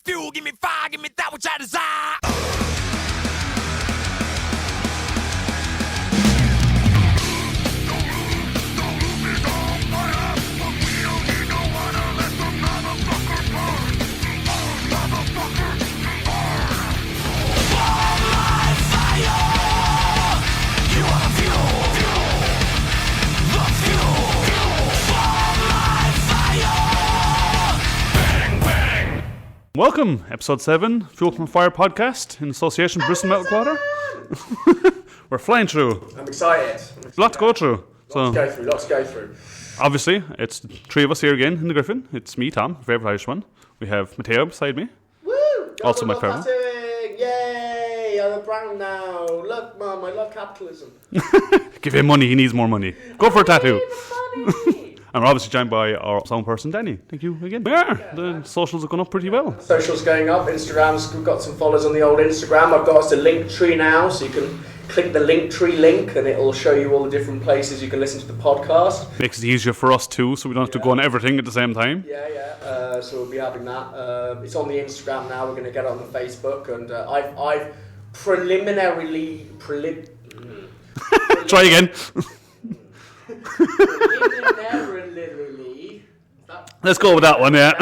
fuel, give me fire, give me that which I desire. Welcome, episode 7, Fuel from Fire podcast in association with Bristol Metal Quarter. We're flying through. I'm excited. A lot to go through. Lots to go through. Obviously, it's the three of us here again in the Gryphon. It's me, Tom, favourite Irish one. We have Matteo beside me. Woo! Also my favourite. Tattooing. Yay! I'm a brown now. Look, Mum, I love capitalism. Give him money, he needs more money. Go for a tattoo. Money. And we're obviously joined by our sound person, Danny. Thank you again. The socials have gone up pretty well. Socials going up. Instagram's, we've got some followers on the old Instagram. I've got us a link tree now, so you can click the link tree link and it'll show you all the different places you can listen to the podcast. Makes it easier for us too, so we don't have to go on everything at the same time. So we'll be having that. It's on the Instagram now. We're going to get it on the Facebook, and I've preliminarily. Try again. Let's go with that one, yeah.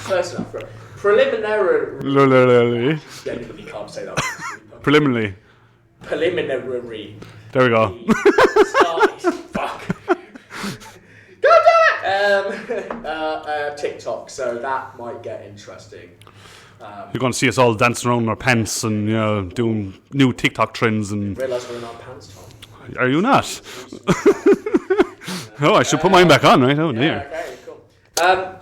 Close enough. Preliminary. Genuinely can't say that. Preliminary. There we go. Fuck. God damn it! TikTok, so that might get interesting. You're going to see us all dancing around in our pants and doing new TikTok trends. And realise we're in our pants, Tom. Are you not? Oh, I should put mine back on, right? Oh, dear. Okay, cool. But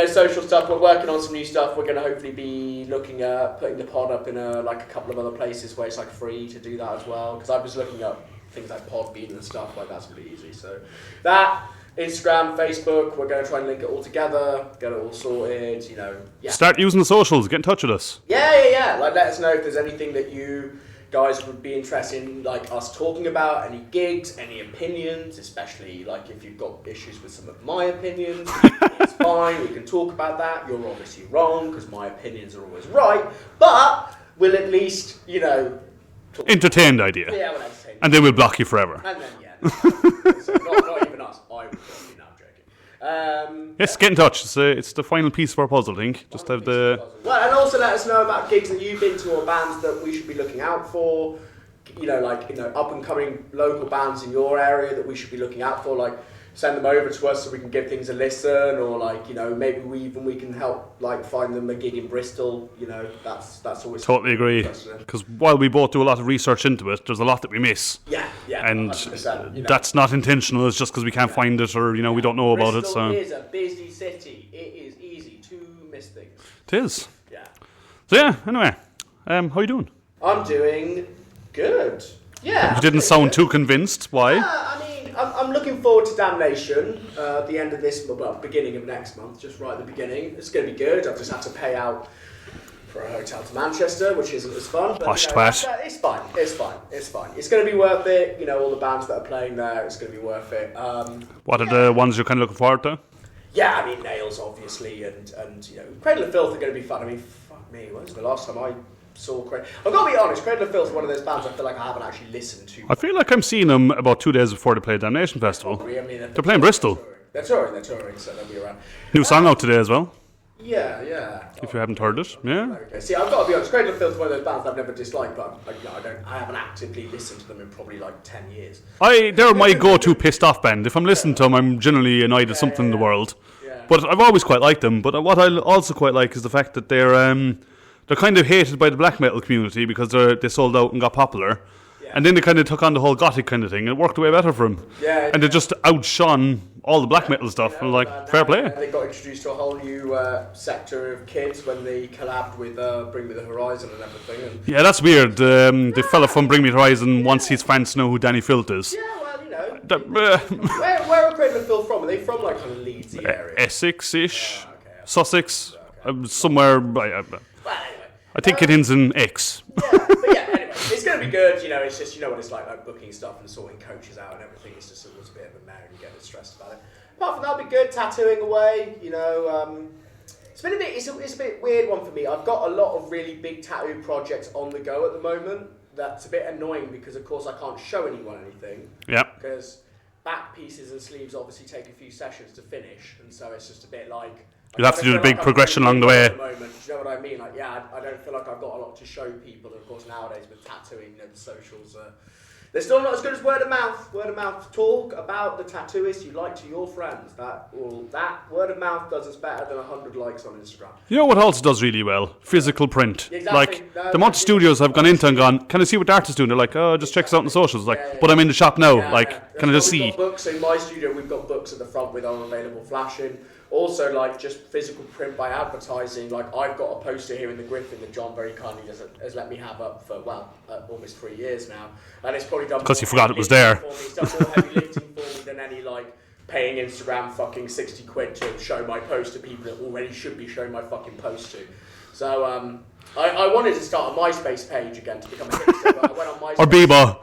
social stuff. We're working on some new stuff. We're going to hopefully be looking at putting the pod up in a couple of other places where it's like free to do that as well. Because I was looking up things like Podbean and stuff like that's really easy. So that Instagram, Facebook, we're going to try and link it all together, get it all sorted. Start using the socials. Get in touch with us. Yeah. Like, let us know if there's anything that you guys would be interested in, like us talking about, any gigs, any opinions, especially like if you've got issues with some of my opinions. It's fine, we can talk about that. You're obviously wrong because my opinions are always right, but we'll at least entertain the idea. Yeah, we'll entertain. And then we'll block you forever. And then so not even us. I would block you. No, I'm joking. Yes, get in touch. It's the final piece of our puzzle, I think. Just have the... Well, and also let us know about gigs that you've been to or bands that we should be looking out for. Up and coming local bands in your area that we should be looking out for. Like, send them over to us so we can give things a listen, or maybe we can help find them a gig in Bristol. That's always totally agree. Because while we both do a lot of research into it, there's a lot that we miss. Yeah. And that's not intentional. It's just because we can't find it, or we don't know about it. So Bristol is a busy city. It is easy to miss things. It is. Yeah. So anyway, how you doing? I'm doing good. Yeah. You didn't sound too convinced. Why? I'm looking forward to Damnation at the end of this month, beginning of next month, just right at the beginning. It's going to be good. I've just had to pay out for a hotel to Manchester, which isn't as fun. But, Posh twat. It's fine. It's going to be worth it. All the bands that are playing there, it's going to be worth it. What are the ones you're kind of looking forward to? Yeah, Nails, obviously, and Cradle of Filth are going to be fun. Fuck me, when was the last time I saw Cradle? I've got to be honest, Cradle of Filth is one of those bands I feel like I haven't actually listened to. I feel like I'm seeing them about 2 days before they play Damnation Festival. They're playing Bristol. They're touring, so they'll be around. New song out today as well. Yeah. If you haven't heard it, yeah. Okay. See, I've got to be honest, Cradle of Filth is one of those bands I've never disliked, but I haven't actively listened to them in probably 10 years. They're my go-to pissed off band. If I'm listening to them, I'm generally annoyed at something in the world. Yeah. But I've always quite liked them. But what I also quite like is the fact that they're kind of hated by the black metal community because they sold out and got popular. Yeah. And then they kind of took on the whole gothic kind of thing. It worked way better for them. Yeah. And they just outshone all the black metal stuff. And fair play. They got introduced to a whole new sector of kids when they collabed with Bring Me The Horizon and everything. And yeah, that's weird. The fella from Bring Me The Horizon wants his fans to know who Danny Filth is. Yeah, well, where are Cradle of Filth from? Are they from kind of Leedsy area? Essex-ish, Sussex, somewhere. I think it ends in X. Anyway, it's going to be good. It's just what it's like booking stuff and sorting coaches out and everything. It's just always a bit of a mare and you get a bit stressed about it. Apart from that, it'll be good. Tattooing away. It's been a bit. It's a bit weird one for me. I've got a lot of really big tattoo projects on the go at the moment. That's a bit annoying because, of course, I can't show anyone anything. Yeah. Because back pieces and sleeves obviously take a few sessions to finish, and so it's just a bit like. You'll have to do a big progression along the way. At the moment, do you know what I mean? Like, yeah, I don't feel like I've got a lot to show people. And of course, nowadays with tattooing, the socials, they're still not as good as word of mouth. Word of mouth talk about the tattooist you like to your friends. That word of mouth does us better than 100 likes on Instagram. You know what also does really well? Physical print. Exactly. Like, the amount of studios I've gone into and gone, can I see what the artist is doing? They're like, oh, just check us out on the socials. Like, but I'm in the shop now. Can I just see? We've got books in my studio. We've got books at the front with unavailable flashing. Also, like, just physical print by advertising. Like, I've got a poster here in the Gryphon that John very kindly has let me have up for, almost 3 years now. And it's probably done... Because you forgot it was there. It's done more heavy lifting for me than any, like, paying Instagram fucking 60 quid to show my post to people that already should be showing my fucking post to. So, I wanted to start a MySpace page again to become a hipster, but I went on MySpace. Or Bieber.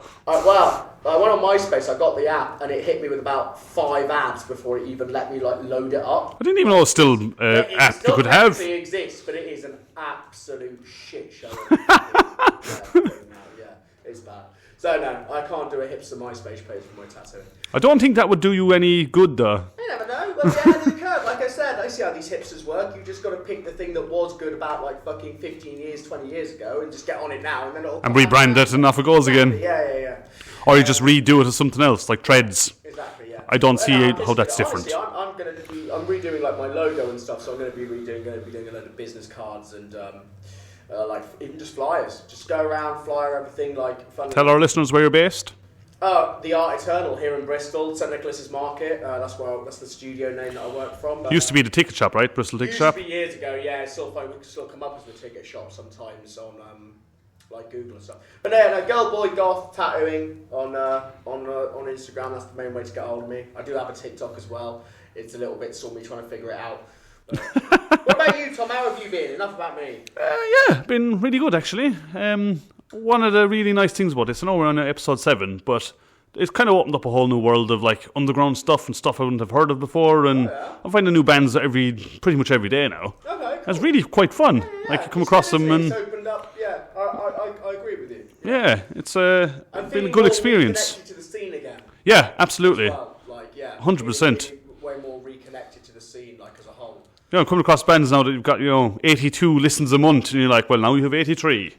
I went on MySpace, I got the app, and it hit me with about 5 ads before it even let me load it up. I didn't even know it was still an app you could have. It exists, but it is an absolute shit show. It's bad. So no, I can't do a hipster MySpace page for my tattoo. I don't think that would do you any good, though. You never know. Well, the end of the curve. Like I said, I see how these hipsters work. You've just got to pick the thing that was good about fucking 15 years, 20 years ago, and just get on it now, and then it'll. And rebrand it, and off it goes again. Yeah. Or you just redo it as something else, like Treads. Exactly, yeah. I don't see how that's different. Honestly, I'm redoing my logo and stuff, so I'm going to be doing a load of business cards and even just flyers. Just go around, flyer everything fun. Tell our listeners where you're based. The Art Eternal here in Bristol, St Nicholas's Market. That's the studio name that I work from. Used to be the ticket shop, right? Bristol Ticket Shop. Used to be years ago, yeah. It's still come up as the ticket shop sometimes on Google and stuff. But no, girl, boy, goth tattooing on Instagram. That's the main way to get hold of me. I do have a TikTok as well. It's a little bit stormy trying to figure it out. What about you, Tom? How have you been? Enough about me. Yeah, been really good actually. One of the really nice things about this, I know we're on episode 7, but it's kind of opened up a whole new world of underground stuff and stuff I wouldn't have heard of before, and I'm finding new bands pretty much every day now. Okay, cool. It's really quite fun. You come across them and it's opened up. Yeah, I agree with you. Yeah, it's been a good experience. Connected to the scene again. Yeah, absolutely. Well, 100%. Way more reconnected to the scene, as a whole. I'm coming across bands now that you've got 82 listens a month, and you're like, well, now you have 83.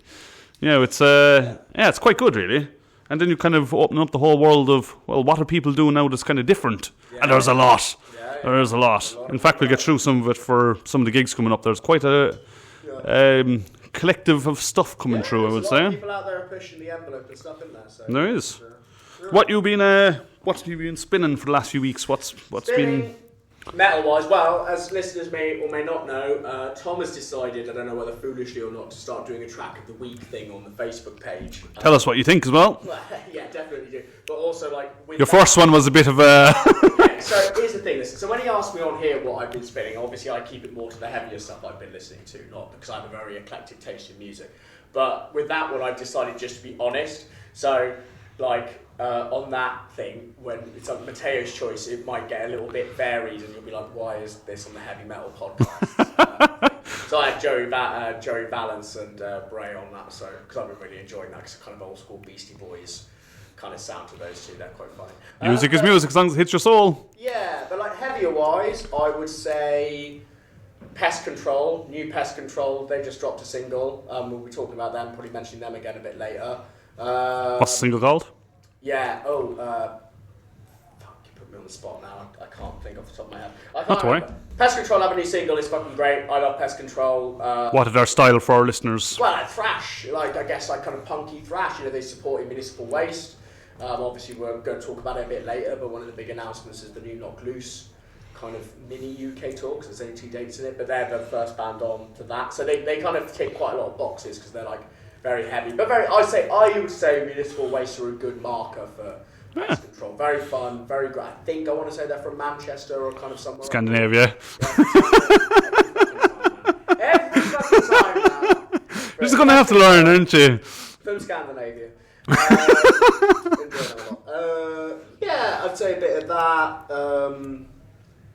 It's quite good, really. And then you kind of open up the whole world of, well, what are people doing now that's kind of different? Yeah. And there's a lot. There's a lot. In fact, we'll get through some of it for some of the gigs coming up. There's quite a collective of stuff coming through, I would say. There's a lot of people out there pushing the envelope and stuff, isn't there? So, there is. What have you been spinning for the last few weeks? What's been... Metal-wise, well, as listeners may or may not know, Tom has decided, I don't know whether foolishly or not, to start doing a track of the week thing on the Facebook page. Tell us what you think as well. Yeah, definitely do. But also, your first one was a bit of a... Yeah, so here's the thing. So when he asked me on here what I've been spinning, obviously I keep it more to the heavier stuff I've been listening to, not because I have a very eclectic taste in music. But with that one, I've decided just to be honest. So, on that thing, when it's Matteo's choice, it might get a little bit varied, and you'll be like, "Why is this on the heavy metal podcast?" So I had Joey Valance and Bray on that, so because I've been really enjoying that, because it's kind of old school Beastie Boys kind of sound to those two. They're quite funny. Music is music, as long as it hits your soul. Yeah, but heavier wise, I would say Pest Control, new Pest Control. They just dropped a single. We'll be talking about them, probably mentioning them again a bit later. What's the single called? Yeah, you put me on the spot now. I can't think off the top of my head. Not to worry. Pest Control have a new single. It's fucking great. I love Pest Control. What is their style for our listeners? Well, thrash. I guess kind of punky thrash. They supported Municipal Waste. Obviously, we're going to talk about it a bit later, but one of the big announcements is the new Knock Loose kind of mini UK tour, because there's only 2 dates in it, but they're the first band on to that. So they kind of tick quite a lot of boxes, because they're very heavy, but I would say Municipal Waste are a good marker for Pest Control. Very fun, very great. I want to say they're from Manchester or kind of somewhere. Scandinavia. Every fucking time now. You're just going to have to learn, aren't you? From Scandinavia. Yeah, I'd say a bit of that.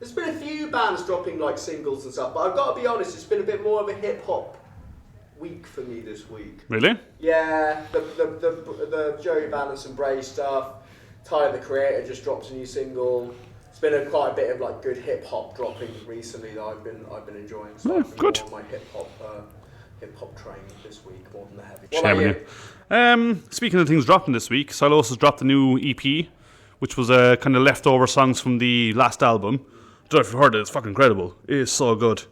There's been a few bands dropping like singles and stuff, but I've got to be honest, it's been a bit more of a hip hop week for me this week. Really? Yeah, the Joey Valance and Bray stuff. Tyler the Creator just dropped a new single. It's been quite a bit of like good hip hop dropping recently that I've been enjoying. So I've been good. more on my hip hop train this week more than the heavy. What about you? Speaking of things dropping this week, Silos has dropped a new EP, which was kind of leftover songs from the last album. I don't know if you've heard it, it's fucking incredible. It is so good.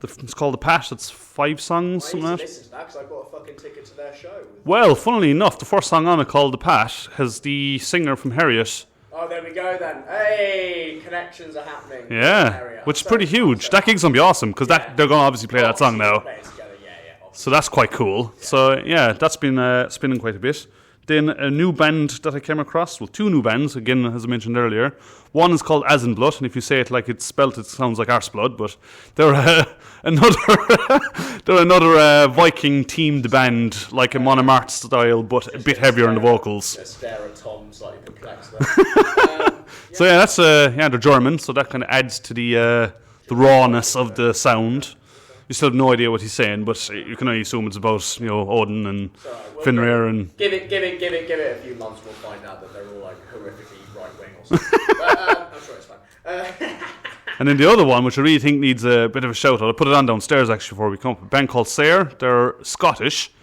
It's called The Pat, it's 5 songs. I need to listen to that because I've got a fucking ticket to their show. Well, funnily enough, the first song on it, called The Pat, has the singer from Harriet. Oh, there we go then. Hey, connections are happening. Yeah, which is pretty huge. That gig's going to be awesome because they're going to obviously play that song now. So that's quite cool. Yeah. So yeah, that's been spinning quite a bit. Then a new band that I came across, well, 2 new bands, again, as I mentioned earlier. One is called As in Blood, and if you say it like it's spelt, it sounds like arse blood, but they're another Viking-themed band, like a Monomart style, but a bit heavier on the vocals. Just stare at Tom, slightly perplexed there. So yeah, that's they're German, so that kind of adds to the rawness of the sound. You still have no idea what he's saying, but you can only assume it's about Odin and Fenrir and. Give it a few months, we'll find out that they're all like horrifically right wing or something. But, I'm sure it's fine. And then the other one, which I really think needs a bit of a shout out, I put it on downstairs actually before we come up. A band called Sayre. They're Scottish.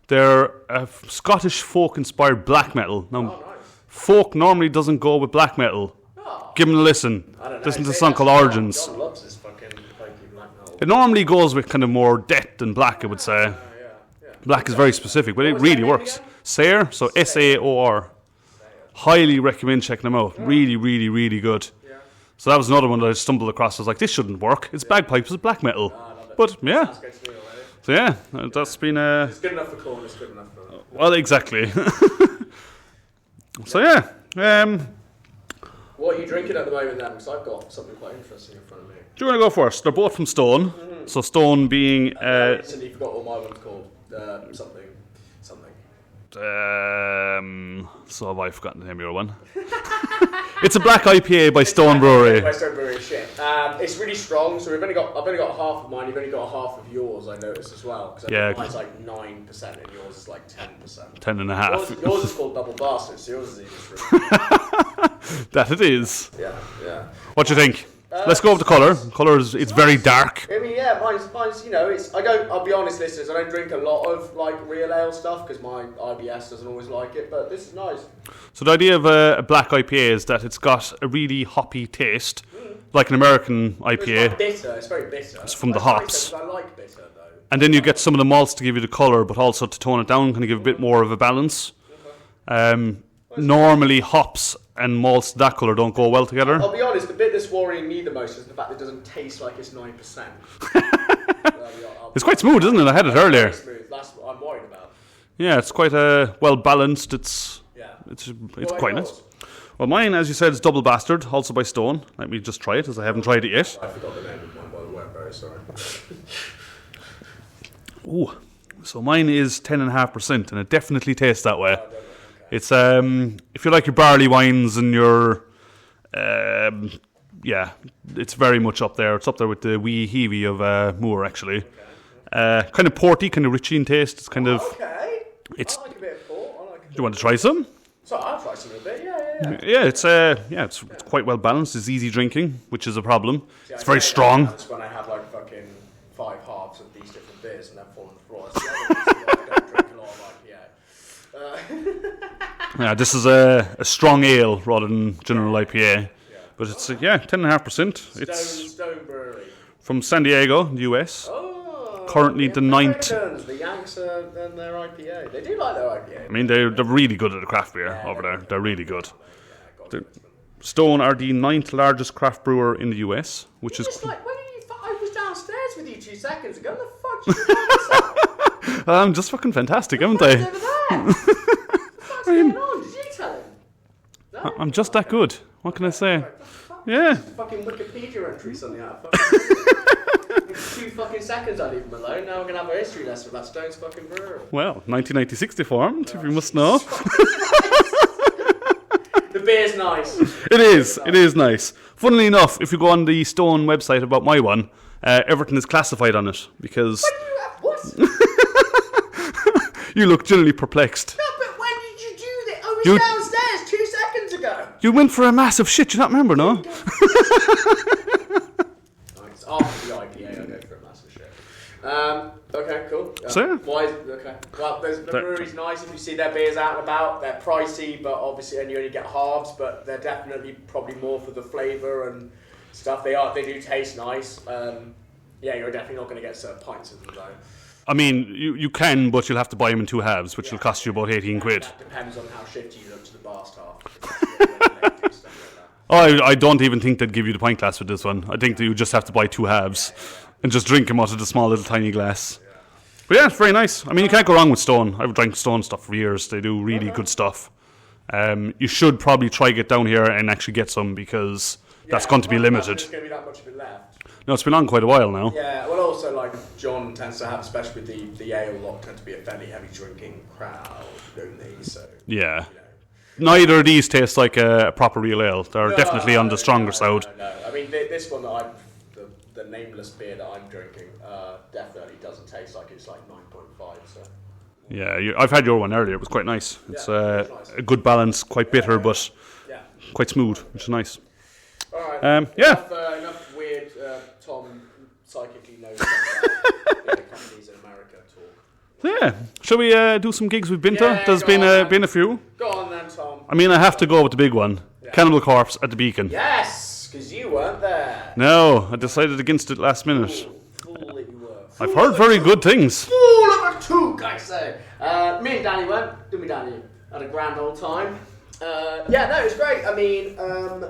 They're a Scottish folk inspired black metal. Now, nice. Folk normally doesn't go with black metal. Oh. Give them a listen. I don't know. Listen to a song called Origins. John loves this fucking funky black metal. It normally goes with kind of more death than black, I would say. Yeah. Black is very specific, but it really works. Sayre, so Saor. Highly recommend checking them out. Really, really, really good. Yeah. So that was another one that I stumbled across. I was like, this shouldn't work. It's bagpipes with black metal. But yeah. Sounds good to me already. So yeah, that's been It's good enough for corn, it's good enough for... well, exactly. So yeah. What are you drinking at the moment then? Because I've got something quite interesting in front of me. Do you want to go first? They're both from Stone. Mm-hmm. So Stone being... I recently forgot what my one's called. Something. So have I forgotten the name of your one? It's a black IPA by Stone Brewery. By Stone Brewery, shit. It's really strong, so I've only got half of mine, you've only got half of yours, I noticed as well. Because mine's like 9% and yours is like 10%. 10.5. Yours is called Double Bastard, so yours is even true. That it is. Yeah. What do you think? Let's go with the colour. Colour is it's very dark. I mean, yeah, mine's I'll be honest, listeners, I don't drink a lot of like real ale stuff because my IBS doesn't always like it, but this is nice. So the idea of a black IPA is that it's got a really hoppy taste, like an American IPA. It's not bitter, it's very bitter. It's from the hops. I like bitter though. And then you get some of the malts to give you the colour, but also to tone it down, kind of give a bit more of a balance. Normally hops and malts that colour don't go well together. I'll be honest, the bit that's worrying me the most is the fact that it doesn't taste like it's 9%. It's quite smooth, isn't it? I had it earlier. Very smooth. That's what I'm worried about. Yeah, it's quite well balanced. It's quite nice. Well, mine, as you said, is Double Bastard, also by Stone. Let me just try it, as I haven't tried it yet. I forgot the name of mine, by the way. I'm very sorry. Ooh, so mine is 10.5%, and it definitely tastes that way. It's if you like your barley wines and your it's very much up there. It's up there with the wee heavy of Moore actually. Kind of porty, kind of richy in taste. It's kind of it's. I like a bit of port. Do you want to try some? So I'll try some of it. Yeah. Yeah, it's quite well balanced. It's easy drinking, which is a problem. See, it's very strong. That's when I have like fucking 5 halves of these different beers and then fall on the floor. I don't drink a lot of IPA. Yeah, this is a strong ale rather than general IPA. But it's 10.5%. It's Stone Brewery from San Diego, the US. Oh, currently the ninth. The Yanks and their IPA. They do like their IPA. I mean, they're really good at the craft beer over there. They're really good. Stone are the 9th largest craft brewer in the US, which is. Like, I was downstairs with you 2 seconds ago. The fuck did you do this? I'm just fucking fantastic, haven't I? Over there. What's going on? Did you tell him? No? I'm just that good. What can I say? Yeah. Fucking Wikipedia entry, something out of 2 fucking seconds I leave him alone. Now we're going to have a history lesson about Stone's fucking brewery. Well, 1996 they formed, if you must know. The beer's nice. It is nice. Funnily enough, if you go on the Stone website about my one, everything is classified on it because What? you look generally perplexed. No, but when did you do that? I was downstairs 2 seconds ago. You went for a massive shit. Do you not remember, no? Nice. After the IPA, I go for a massive shit. Okay, cool. So, yeah. Why is it? Okay. Well, the brewery's nice. If you see their beers out and about, they're pricey, but obviously, and you only get halves, but they're definitely probably more for the flavour and stuff. They do taste nice. Yeah, you're definitely not going to get pints of them though. I mean, you can, but you'll have to buy them in 2 halves, which will cost you about 18 quid. That depends on how shifty you look to the bar staff. I don't even think they'd give you the pint glass with this one. I think that you just have to buy 2 halves and just drink them out of the small little tiny glass. But yeah, it's very nice. I mean, you can't go wrong with Stone. I've drank Stone stuff for years. They do really good stuff. You should probably try get down here and actually get some because that's going to be limited. There's going to be that much of it left. No, it's been on quite a while now. Yeah, well also like John tends to have, especially with the ale lot, tend to be a fairly heavy drinking crowd, don't they? So Yeah. Neither of these taste like a proper real ale. They're definitely on the stronger side. No. I mean, this one that the nameless beer that I'm drinking, definitely doesn't taste like it's like 9.5. So. Yeah, I've had your one earlier. It was quite nice. It's nice. A good balance, quite bitter, but quite smooth, which is nice. All right. Enough weird Tom psychically knows about companies in America talk. Yeah. Shall we do some gigs we've been to? There's been a few. Go on then, Tom. I mean, I have to go with the big one. Yeah. Cannibal Corpse at the Beacon. Yes, because you weren't there. No, I decided against it last minute. Fool that you were. I've heard very good things. Fool of a toque, I say. Me and Danny went. Didn't we, Danny? Had a grand old time. It was great. I mean,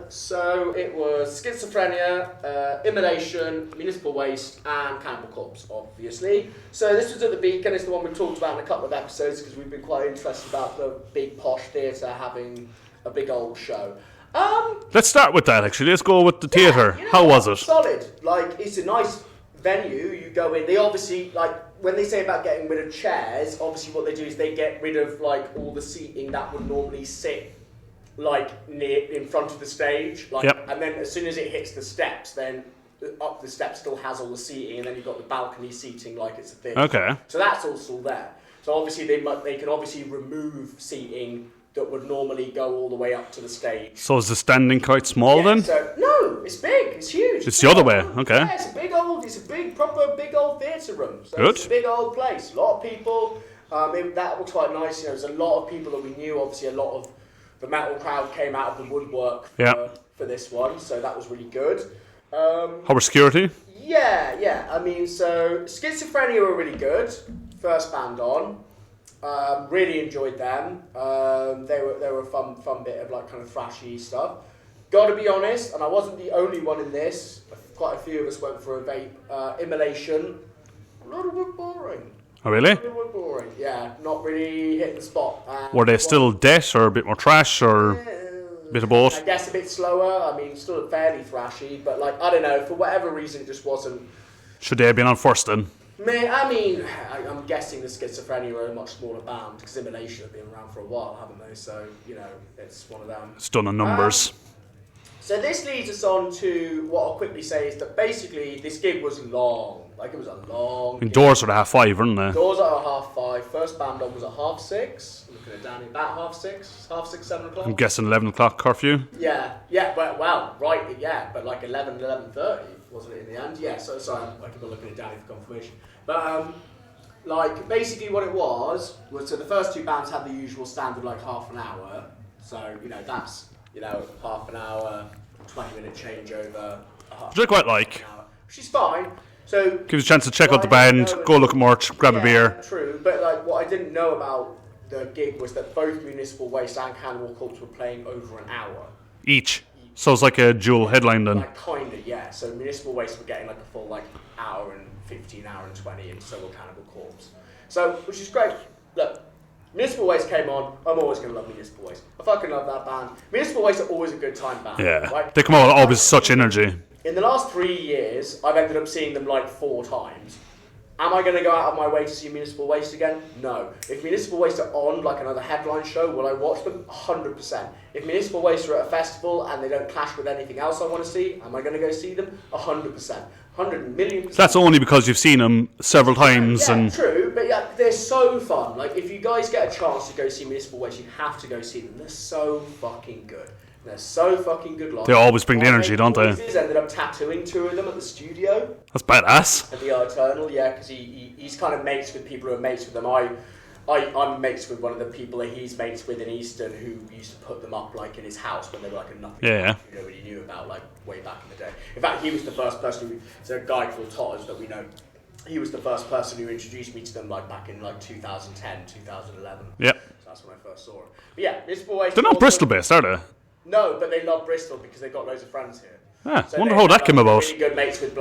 so it was schizophrenia, immolation, municipal waste, and Cannibal Corpse, obviously. So this was at the Beacon. It's the one we talked about in a couple of episodes because we've been quite interested about the big posh theatre having a big old show. Let's start with that, actually. Let's go with the theatre. How was it? Solid. Like, it's a nice venue. You go in. They obviously, like, when they say about getting rid of chairs, obviously what they do is they get rid of, like, all the seating that would normally sit like near in front of the stage, and then as soon as it hits the steps, then up the steps still has all the seating, and then you've got the balcony seating like it's a thing. Okay. So that's all still there. So obviously they can obviously remove seating that would normally go all the way up to the stage. So is the standing quite small then? So, no, it's big, it's huge. It's the other way, okay. Yeah, it's a big old theatre room. So Good. It's a big old place. A lot of people. That was quite nice. There's a lot of people that we knew. Obviously, a lot of the metal crowd came out of the woodwork for this one, so that was really good. How was security? Yeah. I mean, so Schizophrenia were really good. First band on. Really enjoyed them. They were a fun bit of like kind of thrashy stuff. Gotta be honest, and I wasn't the only one in this. Quite a few of us went for a vape. Immolation. A little bit boring. Oh, really? A little bit boring. Yeah, not really hitting the spot. Were they still death or a bit more trash or a bit of both? I guess a bit slower. I mean, still fairly thrashy, but like I don't know, for whatever reason, it just wasn't. Should they have been on first then? I'm guessing the Schizophrenia are a much smaller band because Immolation have been around for a while, haven't they? So it's one of them. It's done on numbers. So this leads us on to what I'll quickly say is that basically this gig was long. Like it was a long gig. Doors were at 5:30, weren't they? Doors are at 5:30. First band on was at 6:30. I'm looking at Danny. About 6:30, 7 o'clock. I'm guessing 11 o'clock curfew. Yeah, but but like 11:30, wasn't it in the end? Yeah, so sorry, I keep on looking at Danny for confirmation. But like basically what it was so the first two bands had the usual standard like half an hour. So, that's half an hour, 20-minute changeover. Which I quite like. Which is fine. So gives you a chance to check out the band, go look at merch, grab a beer. True, but like what I didn't know about the gig was that both Municipal Waste and Cannibal Corpse were playing over an hour. Each. So it's like a dual headline then. Like kinda, yeah. So Municipal Waste were getting like a full like hour and 15, hour and 20, and so were Cannibal Corpse. So, which is great. Look, Municipal Waste came on. I'm always going to love Municipal Waste. I fucking love that band. Municipal Waste are always a good time band. Yeah. Right? They come out with such energy. In the last 3 years, I've ended up seeing them like 4 times. Am I going to go out of my way to see Municipal Waste again? No. If Municipal Waste are on like another headline show, will I watch them? 100%. If Municipal Waste are at a festival and they don't clash with anything else I want to see, am I going to go see them? 100%. 100 million %. That's only because you've seen them several times. Yeah, and true, but yeah, they're so fun. Like, if you guys get a chance to go see Municipal Waste, you have to go see them. They're so fucking good. They're so fucking good live. They always bring the energy, don't they? Ended up tattooing two of them at the studio. That's badass. At the Eternal, yeah, because he's kind of mates with people who are mates with them. I'm mates with one of the people that he's mates with in Easton, who used to put them up like in his house when they were like a nothing. Yeah. Nobody knew about like way back in the day. In fact, he was the first person. It's a guy called Totters that we know. He was the first person who introduced me to them like back in like 2010, 2011. Yep. So that's when I first saw them. But yeah, Municipal Waste. They're not Bristol based, are they? No, but they love Bristol because they've got loads of friends here. Ah, so wonder how that came about. Really good mates with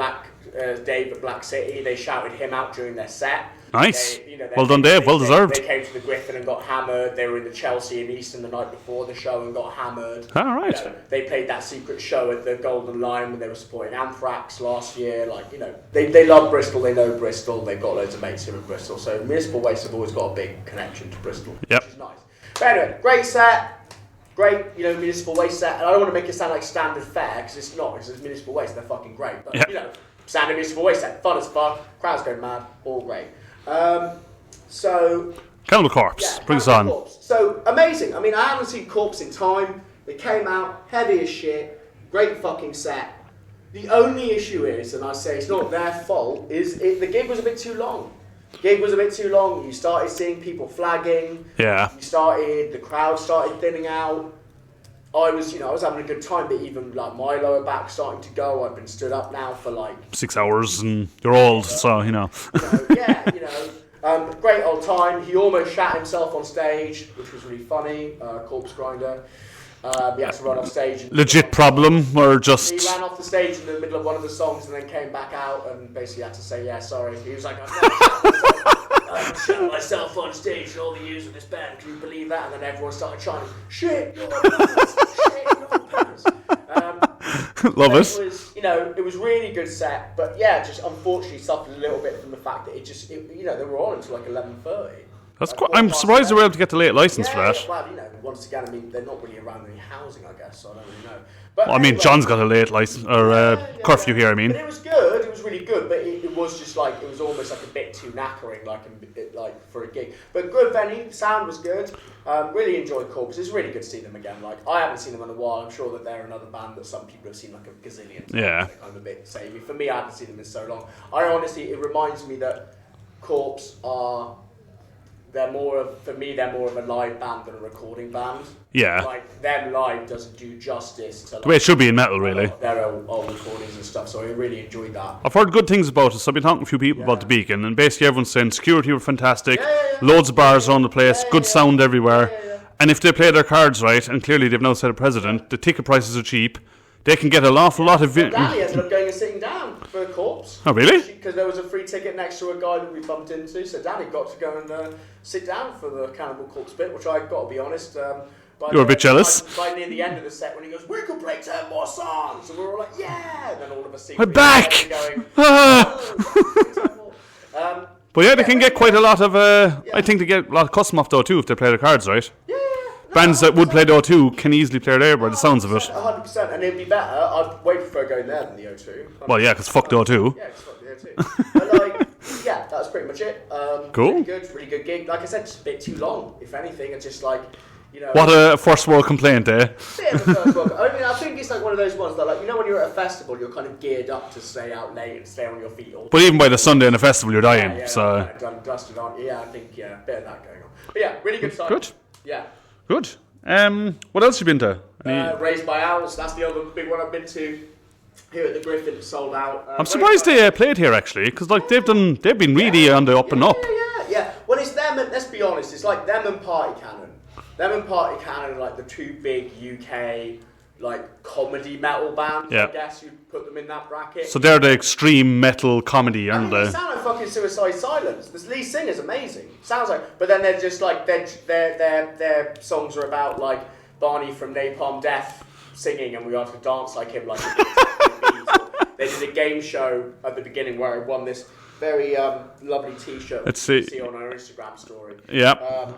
Dave at Black City. They shouted him out during their set. Nice. Well done, Dave. Well deserved. They came to the Gryphon and got hammered. They were in the Chelsea in Easton the night before the show and got hammered. All right. They played that secret show at the Golden Lion when they were supporting Anthrax last year. Like, they love Bristol. They know Bristol. They've got loads of mates here in Bristol. So Municipal Waste have always got a big connection to Bristol. Yep. Which is nice. But anyway, great set. Great, Municipal Waste set, and I don't want to make it sound like standard fare, because it's not, because it's Municipal Waste, they're fucking great, but, standard Municipal Waste set, fun as fuck, crowds go mad, all great. So... Cannibal Corpse, bring us on. Corpse. So, amazing, I mean, I haven't seen Corpse in time, they came out, heavy as shit, great fucking set. The only issue is, and I say it's not their fault, is the gig was a bit too long. You started seeing people flagging. Yeah. The crowd started thinning out. I was having a good time, but even like my lower back starting to go. I've been stood up now for like 6 hours, and you're old, so great old time. He almost shat himself on stage, which was really funny. Corpse grinder. He had to run off stage. Legit problem, or just... He ran off the stage in the middle of one of the songs and then came back out and basically had to say, yeah, sorry. He was like, I've shot myself on stage and all the years of this band, can you believe that? And then everyone started chanting, shit, you're pants, shit, you're pants. Love it. It was really good set, but yeah, just unfortunately suffered a little bit from the fact that they were on until like 11:30. That's quite. I'm surprised they were able to get the late license for that. Well, once again, I mean, they're not really around any housing, I guess, so I don't really know. But well, I mean, John's got a late license, or curfew here, I mean. But it was good, it was really good, but it was just like, it was almost like a bit too knackering, like for a gig. But good venue, the sound was good, really enjoyed Corpse, it's really good to see them again. Like, I haven't seen them in a while, I'm sure that they're another band that some people have seen like a gazillion times. Yeah. They're kind of a bit samey. For me, I haven't seen them in so long. It reminds me that Corpse are... they're more of a live band than a recording band. Yeah. Like, them live doesn't do justice to... the way it should be in metal, really. Their old recordings and stuff, so I really enjoyed that. I've heard good things about it, so I've been talking to a few people about the Beacon, and basically everyone's saying security were fantastic, loads of bars around the place, good sound everywhere, and if they play their cards right, and clearly they've now set a precedent, the ticket prices are cheap, they can get an awful lot of... Danny ended up going and sitting down for a Corpse. Oh, really? Because there was a free ticket next to a guy that we bumped into, so Danny got to go and sit down for the Cannibal Corpse bit, which I got to be honest... you were a bit jealous. By near the end of the set, when he goes, we could play 10 more songs, and we were all like, yeah! And then all of us see... We're back! Going, but yeah, they can get quite a lot of... I think they get a lot of custom off though too if they play their cards right. Yeah. Bands that would play the O2 can easily play there by the sounds of it. 100%, and it'd be better. I'd way prefer going there than the O2. Well, yeah, because fuck the O2. Yeah, because fuck the O2. But yeah, that's pretty much it. Cool. Really good gig. Like I said, just a bit too long, if anything. It's just like, What a first world complaint, eh? Bit of a first world. I mean, I think it's like one of those ones that, like, when you're at a festival, you're kind of geared up to stay out late and stay on your feet all day. But even by the Sunday in a festival, you're dying, Yeah, so... done and dusted, aren't you? Yeah, I think, a bit of that going on. But yeah, really good time. Good. Yeah. Good. What else have you been to? Raised by Owls, that's the other big one I've been to. Here at the Gryphon, sold out. I'm surprised they played here actually, because like they've been really on the up and up. Yeah. Well, it's them. And, let's be honest, it's like them and Party Cannon. Them and Party Cannon are like the two big UK like comedy metal bands. I guess you'd put them in that bracket. So they're the extreme metal comedy, aren't they? They sound like fucking Suicide Silence. The lead singer's amazing. Sounds like, but then they're just like their songs are about like Barney from Napalm Death singing, and we have to dance like him, like. They did a game show at the beginning where I won this very lovely T-shirt Let's which you see. can see on our Instagram story. Yeah.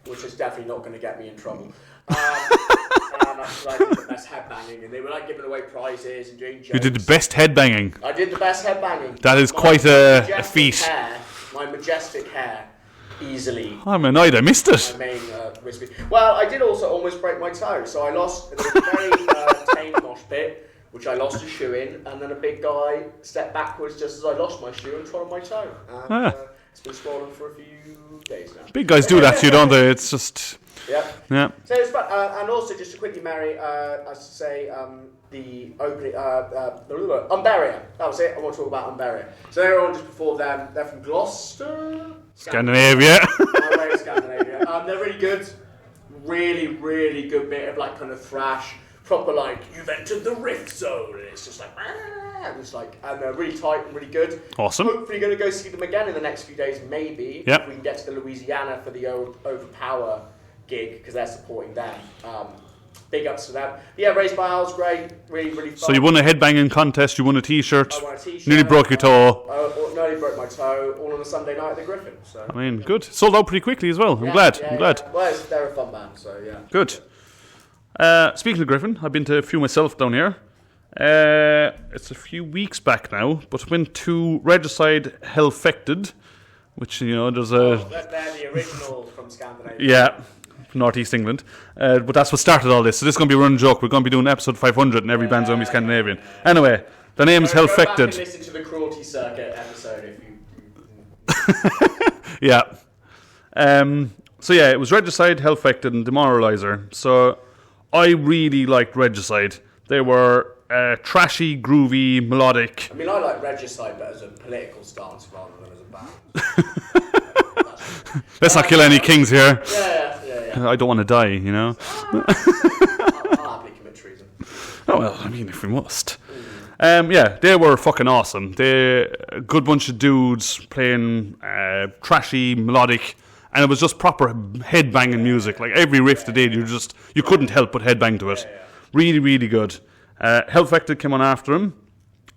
Which is definitely not going to get me in trouble. And I did the best headbanging, and they were like giving away prizes and doing jokes. You did the best headbanging. I did the best headbanging. That is My quite a majestic feat. Hair, my majestic hair, easily. I'm annoyed I missed it. My main whiskey. Well, I did also almost break my toe, so I lost. There was a very tame mosh pit, which I lost a shoe in, and then a big guy stepped backwards just as I lost my shoe and trod on my toe. And, it's been swollen for a few days now. Big guys do that to you, don't they? It's just... Yep. Yeah. So it's fun. And also, just to quickly, Mary, I should say the opening, Umberia. That was it. I want to talk about Umberia. So they're on just before them. They're from Gloucester, Scandinavia. My way of Scandinavia. They're really good. Really, really good bit of like kind of thrash. Proper like you've entered the rift zone. And it's just like. And they're really tight and really good. Awesome. Hopefully going to go see them again in the next few days, maybe. Yep. If we can get to the Louisiana for the Overpower gig, because they're supporting them. Big ups to them. But yeah, Raised by Owls, great. Really, really fun. So you won a headbanging contest, you won a T-shirt. I won a T-shirt. Nearly broke your toe. Nearly broke my toe, all on a Sunday night at the Gryphon. So. I mean, good. Sold out pretty quickly as well. I'm glad. Well, they're a fun band, so yeah. Good. Speaking of Gryphon, I've been to a few myself down here. It's a few weeks back now, but went to Regicide Hellfected, which, you know, there's a... They're the original from Scandinavia. Yeah, Northeast England. But that's what started all this. So this is going to be a running joke. We're going to be doing episode 500 and every band's going to be Scandinavian. Anyway, the name's Go back and Hellfected. listen to the Cruelty Circuit episode if you... Yeah. So yeah, it was Regicide, Hellfected and Demoralizer. So I really liked Regicide. They were trashy, groovy, melodic. I mean, I like Regicide, but as a political stance rather than as a band. Let's not kill any kings here. Yeah. I don't want to die, you know. I'll happily commit treason. Oh well, I mean, if we must. Yeah, they were fucking awesome. They a good bunch of dudes playing trashy, melodic, and it was just proper headbanging music. Like every riff they did, you couldn't help but headbang to it. Really, really good. Hellfected came on after him.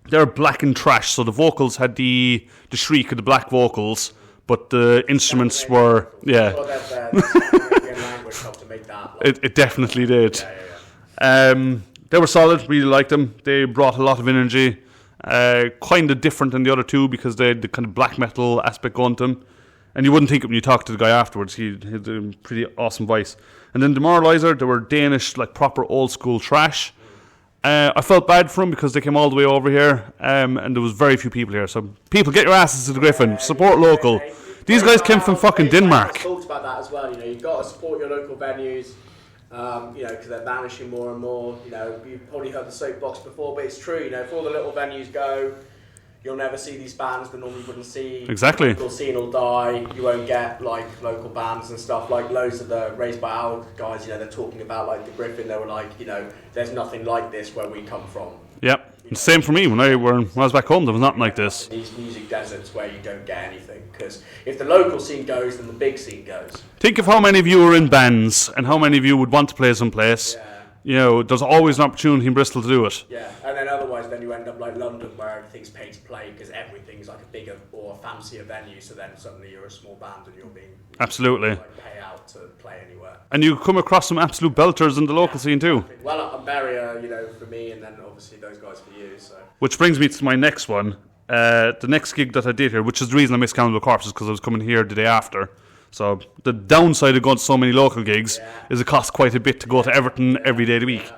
They're black and trash, so the vocals had the shriek of the black vocals, but the instruments were Language helped to make that. It definitely did. They were solid, really liked them. They brought a lot of energy. Kind of different than the other two because they had the kind of black metal aspect going to them. And you wouldn't think it when you talk to the guy afterwards. He had a pretty awesome voice. And then Demoralizer, they were Danish, like proper old school trash. I felt bad for them because they came all the way over here, and there was very few people here. So people, get your asses to the Gryphon. Support local. These guys came from fucking Denmark. I talked about that as well. You know, you've got to support your local venues. You know, because they're vanishing more and more. You know, you've probably heard the soapbox before, but it's true. You know, if all the little venues go, you'll never see these bands that normally wouldn't see. Exactly. The local scene will die. You won't get like local bands and stuff. Like loads of the Raised by Owl guys, you know, they're talking about like the Gryphon. They were like, you know, there's nothing like this where we come from. Yep. Same for me. When I was back home, there was nothing like this. These music deserts where you don't get anything. Because if the local scene goes, then the big scene goes. Think of how many of you are in bands and how many of you would want to play someplace. Yeah. You know, there's always an opportunity in Bristol to do it. Yeah, and then otherwise then you end up like London where everything's pay to play because everything's like a bigger or a fancier venue, so then suddenly you're a small band and you're being Absolutely. Like, pay out to play anywhere. And you come across some absolute belters in the local scene too. Well, I'm barrier, you know, for me, and then obviously those guys for you. So. Which brings me to my next one. The next gig that I did here, which is the reason I missed Cannibal Corpse, is because I was coming here the day after. So the downside of going to so many local gigs is it costs quite a bit to go to Everton every day of the week.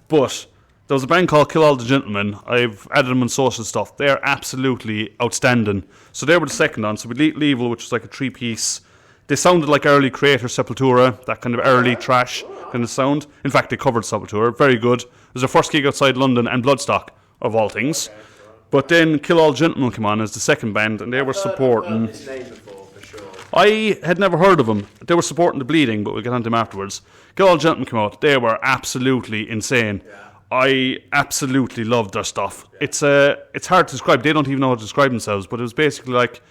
But there was a band called Kill All the Gentlemen. I've added them on social stuff. They're absolutely outstanding. So they were the second on. So we Lethal Evil, which was like a 3-piece. They sounded like early Creator, Sepultura, that kind of early trash kind of sound. In fact, they covered Sepultura. Very good. It was their first gig outside London and Bloodstock, of all things. But then Kill All Gentlemen came on as the second band, and they were supporting... I've heard this name before, for sure. I had never heard of them. They were supporting The Bleeding, but we'll get on to them afterwards. Kill All Gentlemen came out. They were absolutely insane. Yeah. I absolutely loved their stuff. Yeah. It's hard to describe. They don't even know how to describe themselves, but it was basically like,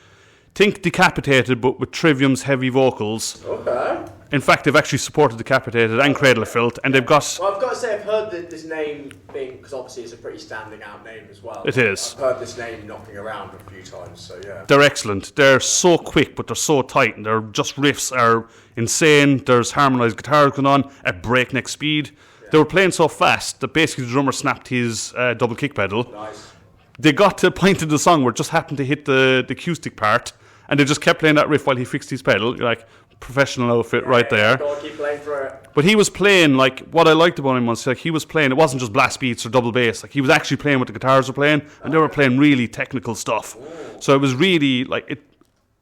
think Decapitated, but with Trivium's heavy vocals. Okay. In fact, they've actually supported Decapitated and Cradle of Filth, and they've got... Well, I've got to say, I've heard this name being, because obviously it's a pretty standing out name as well. It is. I've heard this name knocking around a few times, so yeah. They're excellent. They're so quick, but they're so tight, and their just riffs are insane. There's harmonised guitars going on at breakneck speed. They were playing so fast that basically the drummer snapped his double kick pedal. Nice. They got to a point in the song where it just happened to hit the acoustic part, and they just kept playing that riff while he fixed his pedal. You're like, professional outfit right there. Gotta keep playing through it. But he was playing, like, what I liked about him was, like, he was playing, it wasn't just blast beats or double bass, like, he was actually playing what the guitars were playing, and they were playing really technical stuff. Ooh. So it was really, like,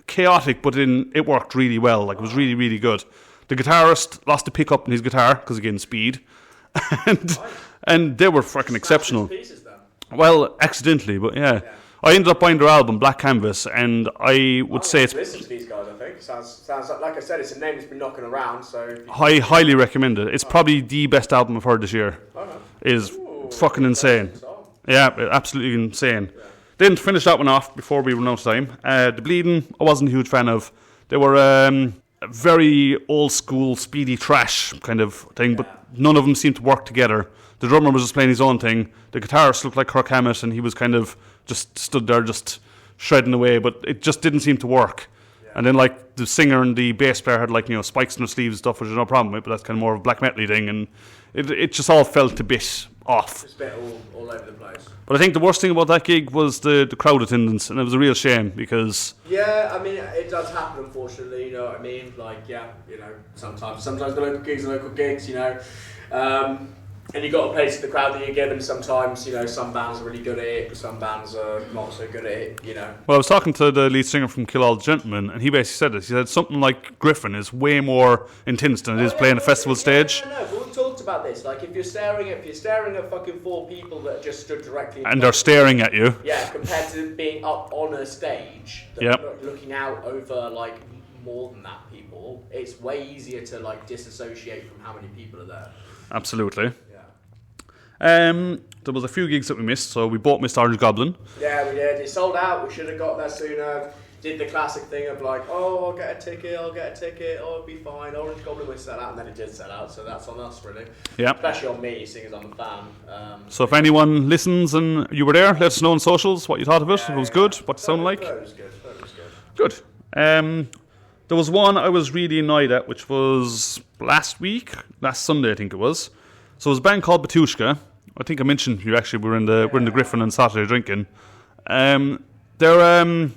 chaotic, but it worked really well. Like, it was really, really good. The guitarist lost a pickup in his guitar, because, again, speed. and they were fucking exceptional. Pieces, then. Well, accidentally, but yeah. I ended up buying their album, Black Canvas, and I would say it's... Listen to these guys, I think. Sounds like I said, it's a name that's been knocking around, so... I highly recommend it. It's probably the best album I've heard this year. Is fucking insane. Yeah, absolutely insane. Yeah. Then to finish that one off, before we run out of time, The Bleeding, I wasn't a huge fan of. They were a very old-school, speedy trash kind of thing, but none of them seemed to work together. The drummer was just playing his own thing. The guitarist looked like Kirk Hammett, and he was kind of just stood there just shredding away, but it just didn't seem to work. Yeah. And then, like, the singer and the bass player had, like, you know, spikes in their sleeves and stuff, which is no problem with, but that's kind of more of a black metal thing, and it just all felt a bit off. It's a bit all over the place. But I think the worst thing about that gig was the crowd attendance, and it was a real shame, because... Yeah, I mean, it does happen, unfortunately, you know what I mean? Like, yeah, you know, sometimes the local gigs are local gigs, you know. And you've got to play to the crowd that you're given. Sometimes, you know, some bands are really good at it, some bands are not so good at it, you know. Well, I was talking to the lead singer from Kill All the Gentlemen, and he basically said this. He said something like Gryphon is way more intense than it is playing a festival stage. No, we've talked about this. Like, if you're staring at fucking 4 people that are just stood directly... And they're staring at you. Yeah, compared to being up on a stage, looking out over, like, more than that people, it's way easier to, like, disassociate from how many people are there. Absolutely. There was a few gigs that we missed, so we both missed Orange Goblin. Yeah, we did. It sold out. We should have got there sooner. Did the classic thing of like, oh, I'll get a ticket, oh, it'll be fine. Orange Goblin will sell out, and then it did sell out, so that's on us, really. Yeah. Especially on me, seeing as I'm a fan. So if anyone listens and you were there, let us know on socials what you thought of it. If it was good, what it sounded like. It was good. Good. There was one I was really annoyed at, which was last Sunday, I think it was. So it was a band called Batushka. I think I mentioned you actually were in the Gryphon on Saturday drinking. They're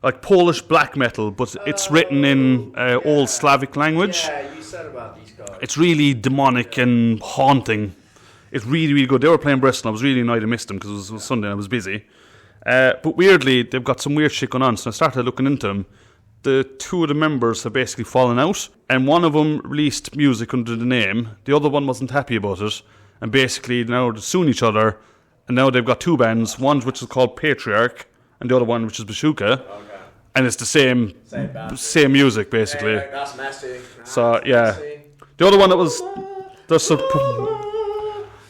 like Polish black metal, but it's written in old Slavic language. Yeah, you said about these guys. It's really demonic and haunting. It's really, really good. They were playing Bristol. I was really annoyed I missed them because it was Sunday and I was busy. But weirdly, they've got some weird shit going on. So I started looking into them. The 2 of the members have basically fallen out, and one of them released music under the name. The other one wasn't happy about it, and basically now they're suing each other, and now they've got 2 bands, one which is called Patriarch, and the other one which is Bashuka, and it's the same music, basically. Yeah, that's messy. So, yeah. Messy. The other one that was...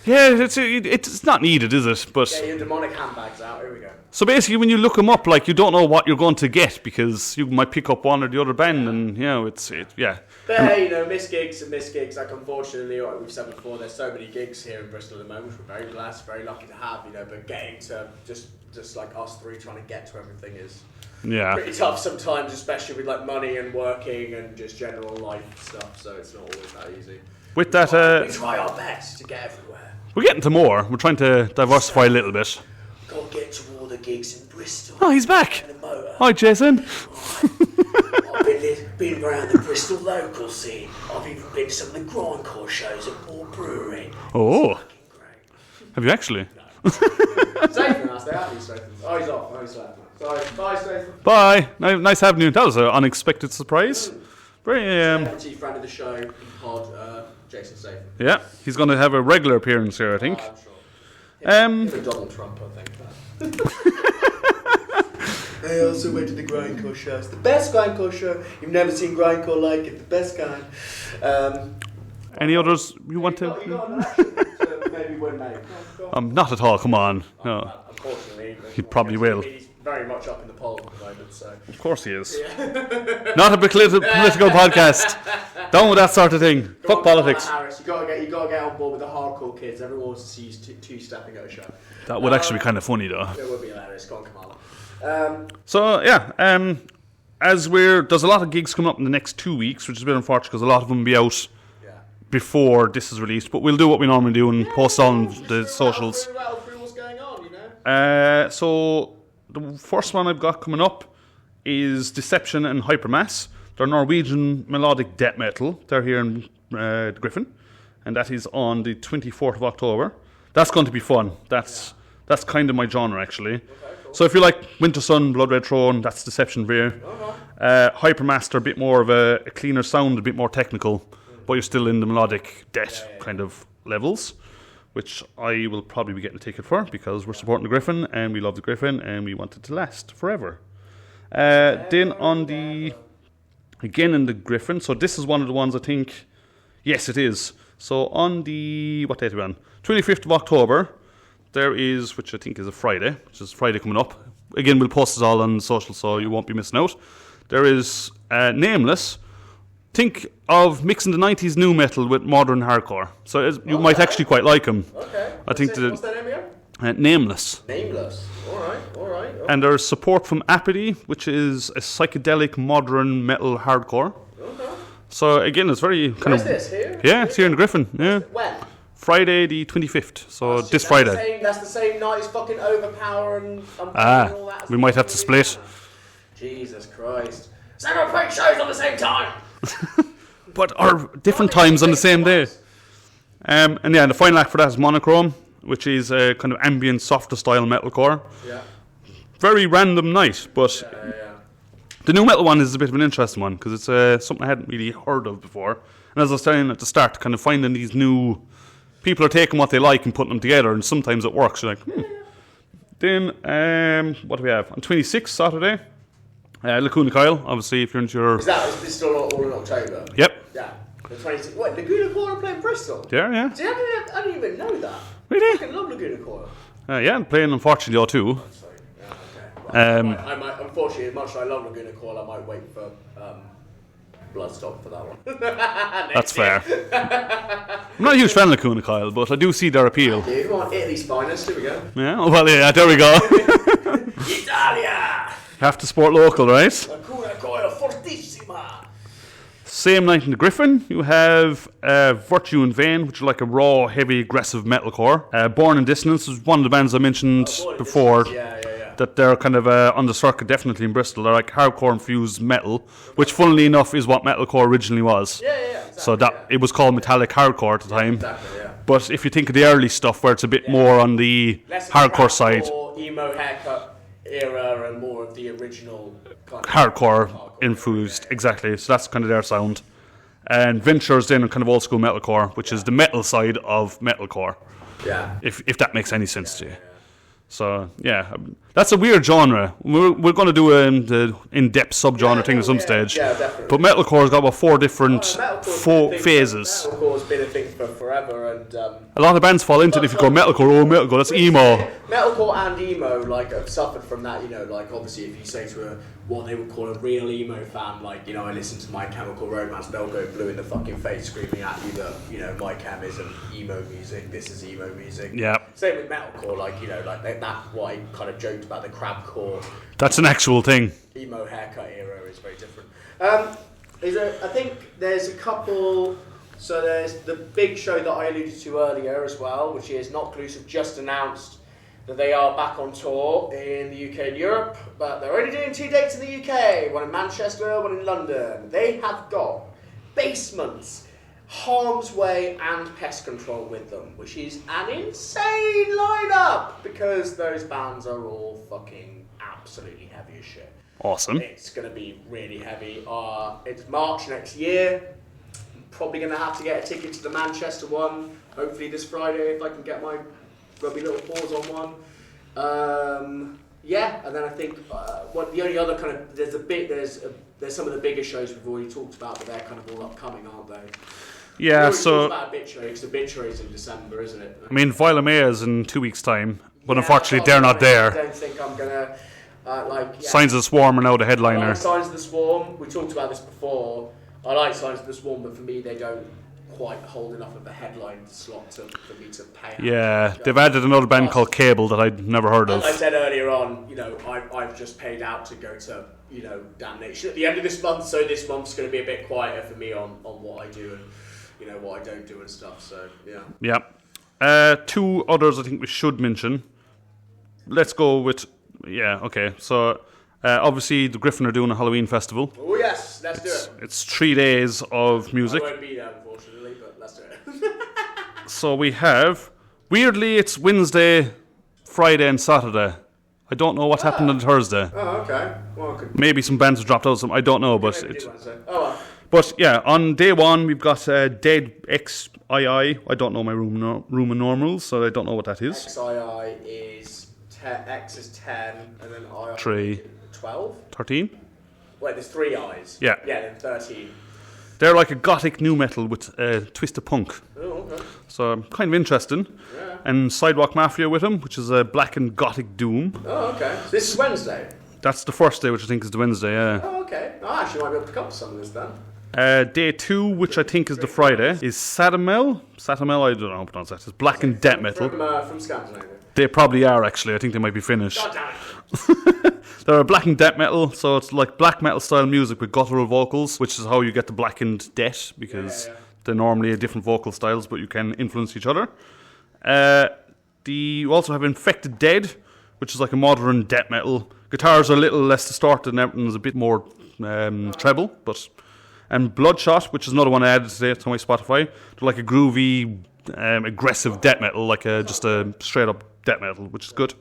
Yeah, it's not needed, is it? But get your demonic handbags out. Here we go. So basically, when you look them up, like you don't know what you're going to get because you might pick up one or the other band, and you know But hey, you know, missed gigs. Like unfortunately, like we've said before, there's so many gigs here in Bristol at the moment. We're very blessed, very lucky to have, you know. But getting to just like us 3 trying to get to everything is pretty tough sometimes, especially with like money and working and just general life stuff. So it's not always that easy. With that, we try our best to get everywhere. We're getting to more. We're trying to diversify a little bit. Got to get to all the gigs in Bristol. Oh, he's back. Hi, Jason. I've been around the Bristol local scene. I've even been to some of the grindcore shows at Bristol Brewery. Oh. Have you actually? No. Stephen, I stay happy, Stephen. Oh, he's off. Oh, he's left. Sorry. Bye, Stephen. Bye. Nice having you. That was an unexpected surprise. Very celebrity friend of the show, pod, Jason Stephen. Yeah, he's going to have a regular appearance here, I think. I'm sure. Donald Trump, I think. I also went to the grindcore show. It's the best grindcore show. You've never seen grindcore like it. The best kind. Any others you want to? You got an action to maybe win, mate. Not at all. Come on. No. Unfortunately, he probably will. He's very much up in the poll at the moment. So. Of course he is. Yeah. Not a political podcast. Down with that sort of thing. Fuck politics. Harris, you gotta get on board with the hardcore kids. Everyone wants to see you two-stepping at a show. That would actually be kind of funny, though. It would be hilarious. Go on, Kamala. So yeah, there's a lot of gigs coming up in the next 2 weeks, which is a bit unfortunate because a lot of them will be out before this is released. But we'll do what we normally do and post on the socials. Rattle through what's going on, you know. So the first one I've got coming up is Deception and Hypermass. They're Norwegian melodic death metal. They're here in Gryphon, and that is on the 24th of October. That's going to be fun. That's kind of my genre, actually. Okay, cool. So if you like Winter Sun, Blood Red Throne, that's Deception for you. Hypermass, they're a bit more of a cleaner sound, a bit more technical, but you're still in the melodic death kind of levels, which I will probably be getting a ticket for because we're supporting the Gryphon, and we love the Gryphon, and we want it to last forever. Then on again in the Gryphon, so this is one of the ones I think, yes it is. So on the, what date are we on? 25th of October, there is, which I think is a Friday, which is Friday coming up. Again, we'll post this all on social so you won't be missing out. There is Nameless. Think of mixing the 90s new metal with modern hardcore. So you might actually quite like them. Okay. What's their name again? Nameless. Nameless. All right. And there's support from Apathy, which is a psychedelic modern metal hardcore. Okay. So again, it's very kind of. Where's this? Here? Yeah, it's here in Gryphon. Yeah. When? Friday the 25th. So this Friday. That's the same night as fucking Overpower and all that. We might have to split. Jesus Christ. So we're playing shows on the same time. But are different times on the same day. And yeah, the final act for that is Monochrome, which is a kind of ambient, softer style metalcore. Yeah. Very random night, but the new metal one is a bit of an interesting one because it's something I hadn't really heard of before. And as I was saying at the start, kind of finding these new people are taking what they like and putting them together, and sometimes it works. You're like, Then what do we have on 26th Saturday? Lacuna Coil, obviously, if you're into your. Is this still all in October? Yep. Yeah. The 26th. Wait, Laguna Coil are playing Bristol? Yeah. See, I didn't even know that. Really? I fucking love Laguna Coil. Yeah, I'm playing unfortunately O2. I might, unfortunately, as much as I love Laguna Coil, I might wait for Bloodstock for that one. That's fair. I'm not a huge fan of Lacuna Coil, but I do see their appeal. Dude, come on, Italy's finest. Here we go. Yeah, well, yeah, there we go. Italia! Have to support local, right? Lacuna Coil fortissima! Same night in the Gryphon, you have Virtue and Vain, which is like a raw, heavy, aggressive metalcore. Born in Dissonance is one of the bands I mentioned before. Yeah. That they're kind of on the circuit, definitely in Bristol. They're like hardcore infused metal, which, funnily enough, is what metalcore originally was. Yeah. Exactly, so it was called metallic hardcore at the time. Exactly, yeah. But if you think of the early stuff, where it's a bit more on the hardcore side, emo haircut era, and more of the original kind of hardcore infused, exactly. So that's kind of their sound. And Ventures in kind of old school metalcore, which is the metal side of metalcore. Yeah. If that makes any sense to you. So, yeah, that's a weird genre. We're going to do an in-depth subgenre thing at some stage. Yeah, definitely. But metalcore's got about 4 different phases. Metalcore's been a thing for forever, and a lot of bands fall into it if you go metalcore, that's emo. Metalcore and emo, like, have suffered from that, you know, like, obviously if you say to what they would call a real emo fan, like, you know, I listen to My Chemical Romance, they'll go blue in the fucking face screaming at you that, you know, My Chem isn't emo music, this is emo music. Yeah. Same with metalcore, like, you know, like, that's what I kind of joked about the crabcore. That's an actual thing. Emo haircut era is very different. I think there's a couple. So there's the big show that I alluded to earlier as well, which is Not Collusive just announced that they are back on tour in the UK and Europe, but they're only doing 2 dates in the UK, one in Manchester, one in London. They have got Basements, Harm's Way and Pest Control with them, which is an insane lineup because those bands are all fucking absolutely heavy as shit. Awesome. It's going to be really heavy. It's March next year. Probably going to have to get a ticket to the Manchester one, hopefully this Friday if I can get my grubby little paws on one. And then I think the only other kind of there's some of the bigger shows we've already talked about, but they're kind of all upcoming, aren't they? Yeah, so about Obituary, because Obituary is in December, isn't it? I mean, Violomea is in 2 weeks' time, but unfortunately they're not there. I don't think I'm gonna Signs of the Swarm are now the headliner. Signs of the Swarm. We talked about this before. I like Signs of the Swarm, but for me they don't quite hold enough of a headline slot for me to pay out. Yeah, they've added another band called Cable that I'd never heard of. As I said earlier on, I've just paid out to go to, Damnation at the end of this month, so this month's going to be a bit quieter for me on what I do and, what I don't do and stuff, so, yeah. Yeah. 2 others I think we should mention. Let's go with, okay, so... obviously, the Gryphon are doing a Halloween festival. Oh yes, let's do it. It's 3 days of music. I won't be there, unfortunately, but let's do it. So we have, weirdly, it's Wednesday, Friday, and Saturday. I don't know what happened on Thursday. Oh, okay. Well, maybe some bands have dropped out. I don't know, but But yeah, on day 1 we've got Dead XII. I don't know my Roman normals, so I don't know what that is. XII is X is 10, and then I 3. 12? 13? Wait, there's 3 I's. Yeah. Yeah, then 13. They're like a gothic new metal with a twist of punk. Oh, okay. So kind of interesting. Yeah. And Sidewalk Mafia with them, which is a black and gothic doom. Oh, okay. So this is Wednesday? That's the first day, which I think is the Wednesday, yeah. Oh, okay. I actually might be able to come to some of this then. Day 2, which I think is the Friday, is Satamel. Satamel, I don't know how to pronounce that. It's black and death metal. From Scandinavia. They probably are, actually. I think they might be Finnish. God damn it. They're a black and death metal, so it's like black metal style music with guttural vocals, which is how you get the black and death, because they're normally different vocal styles, but you can influence each other. You also have Infected Dead, which is like a modern death metal. Guitars are a little less distorted and everything's a bit more treble, but... And Bloodshot, which is another one I added today to my Spotify. They're like a groovy, aggressive death metal, like just a straight up death metal, which is good.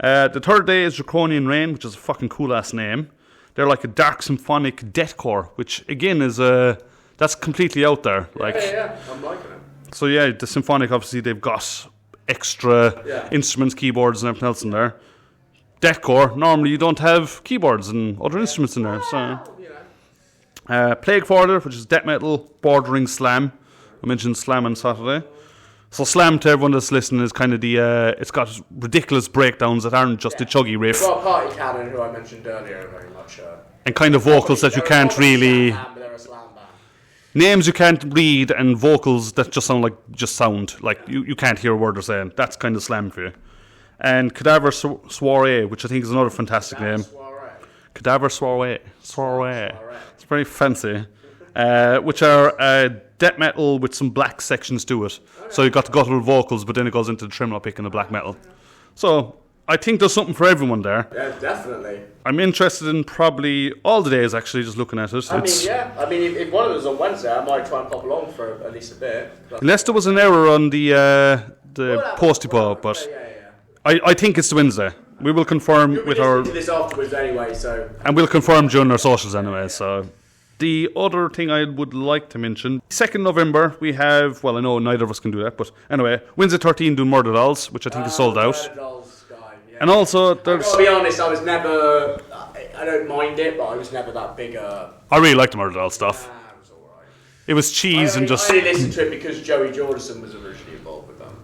The third day is Draconian Rain, which is a fucking cool ass name. They're like a dark symphonic deathcore, which again is that's completely out there. Yeah, I'm liking it. So yeah, the symphonic, obviously they've got extra instruments, keyboards, and everything else in there. Deathcore, normally you don't have keyboards and other instruments in there, so. Plague Forder, which is death metal bordering slam. I mentioned slam on Saturday. So slam, to everyone that's listening, is kind of it's got ridiculous breakdowns that aren't just a chuggy riff. Well, Party Cannon, who I mentioned earlier, very much. And kind of vocals that you can't really... Names you can't read and vocals that just sound like you can't hear a word they're saying. That's kind of slam for you. And Cadaver Soiree, which I think is another fantastic name. Cadaver Soiree. It's very fancy. Which are death metal with some black sections to it. So you've got the guttural vocals, but then it goes into the tremolo pick and the black metal. So I think there's something for everyone there. Yeah, definitely. I'm interested in probably all the days, actually, just looking at it. If one of them's on Wednesday, I might try and pop along for at least a bit. Unless there was an error on the posty pub, but I think it's the Wednesday. We will confirm with our... to this afterwards anyway, so... And we'll confirm during our socials anyway, so... The other thing I would like to mention, 2nd November, we have... Well, I know neither of us can do that, but anyway, Wednesday 13 doing Murder Dolls, which I think is sold out. Murder Dolls guy, yeah. And also, there's... I've got to be honest, I was never... I don't mind it, but I was never that big I really liked the Murder Dolls stuff. It was alright. It was cheese and just... I only listened to it because Joey Jordison was originally involved with them.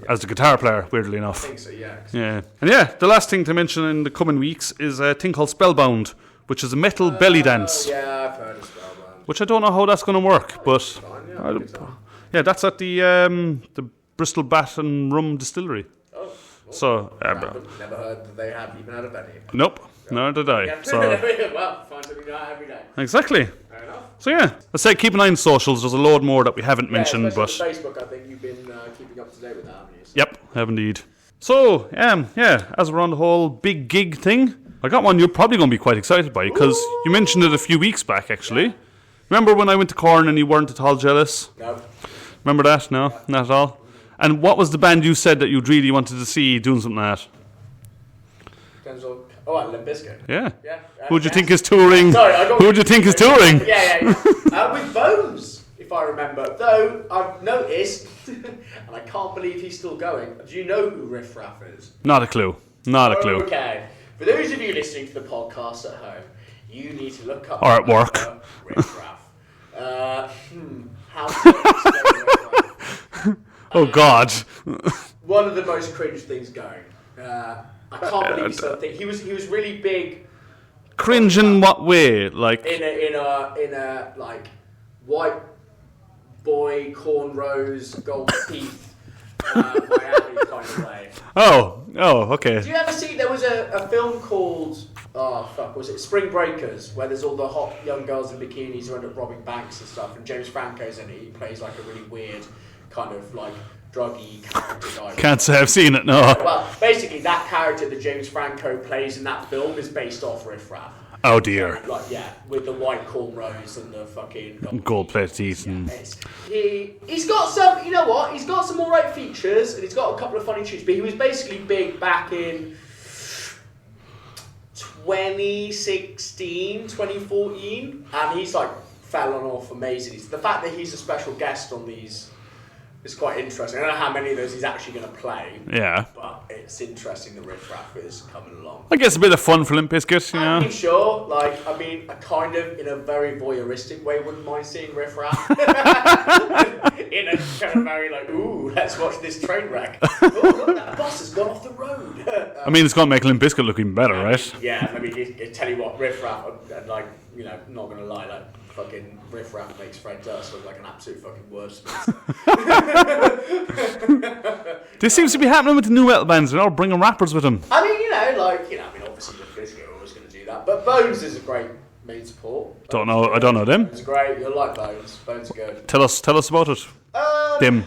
As the guitar player, weirdly enough. I think so, yeah. Yeah. And yeah, the last thing to mention in the coming weeks is a thing called Spellbound, which is a metal belly dance. Yeah, I've heard of Spellbound. Which I don't know how that's going to work, but... Yeah, that's at the Bristol Bat and Rum Distillery. Oh. So... never heard that they have even had a Benny. Nope. Nor did I. Yeah. So, well, find something out every day. exactly. Fair enough. So yeah, let's say keep an eye on socials. There's a load more that we haven't mentioned, but... On Facebook, I think you've been keeping up to date with that, haven't you? Yep, have indeed. So, as we're on the whole big gig thing, I got one you're probably going to be quite excited by, because you mentioned it a few weeks back, actually. Remember when I went to Corn and you weren't at all jealous? No. Remember that? No, not at all. And what was the band you said that you'd really wanted to see doing something like that? Limp Bizkit. Yeah. Yeah. Who do you think is touring? Sorry, Who do you think is touring? Yeah. With Bones, if I remember. Though I've noticed, and I can't believe he's still going. Do you know who Riff Raff is? Not a clue. Not a clue. Okay. For those of you listening to the podcast at home, you need to look up. Or at work. Riff Raff. How to explain Riff Raff? Oh God. One of the most cringe things going. I can't believe he's still a thing. He was really big. Cringe in what way? Like In a like white boy, cornrows, gold teeth, Miami kind of way. Oh, okay. Did you ever see, there was a film called, was it Spring Breakers, where there's all the hot young girls in bikinis who end up robbing banks and stuff, and James Franco's in it. He plays like a really weird kind of like druggy character guy. Can't say I've seen it, no. Well, basically that character that James Franco plays in that film is based off Riff Raff. Oh dear. Like, yeah, with the white cornrows and the fucking gold-plated teeth. And... He's got some, you know what? He's got some alright features and he's got a couple of funny tunes. But he was basically big back in 2016, 2014, and he's like fell on off amazingly. So the fact that he's a special guest on these is quite interesting. I don't know how many of those he's actually going to play. Yeah. But it's interesting that Riff Raff is coming along. I guess a bit of fun for Limp Bizkit, you know. I'm sure. Like, I mean, I kind of, in a very voyeuristic way, wouldn't mind seeing Riff Raff. In a kind of very like, ooh, let's watch this train wreck. Oh, look, that bus has gone off the road. I mean, it's going to make Limp Bizkit look even better, right? Yeah, I mean, I tell you what, Riff Raff, like, you know, not going to lie, like, fucking Riff Raff makes Fred Durst look like an absolute fucking wordsmith. This seems to be happening with the new metal bands. They're all bringing rappers with them. I mean, I mean, obviously, Limp Bizkit are always going to do that, but Bones is a great main support. I don't know them. It's great. You'll like Bones. Bones are good. Tell us about it. Them.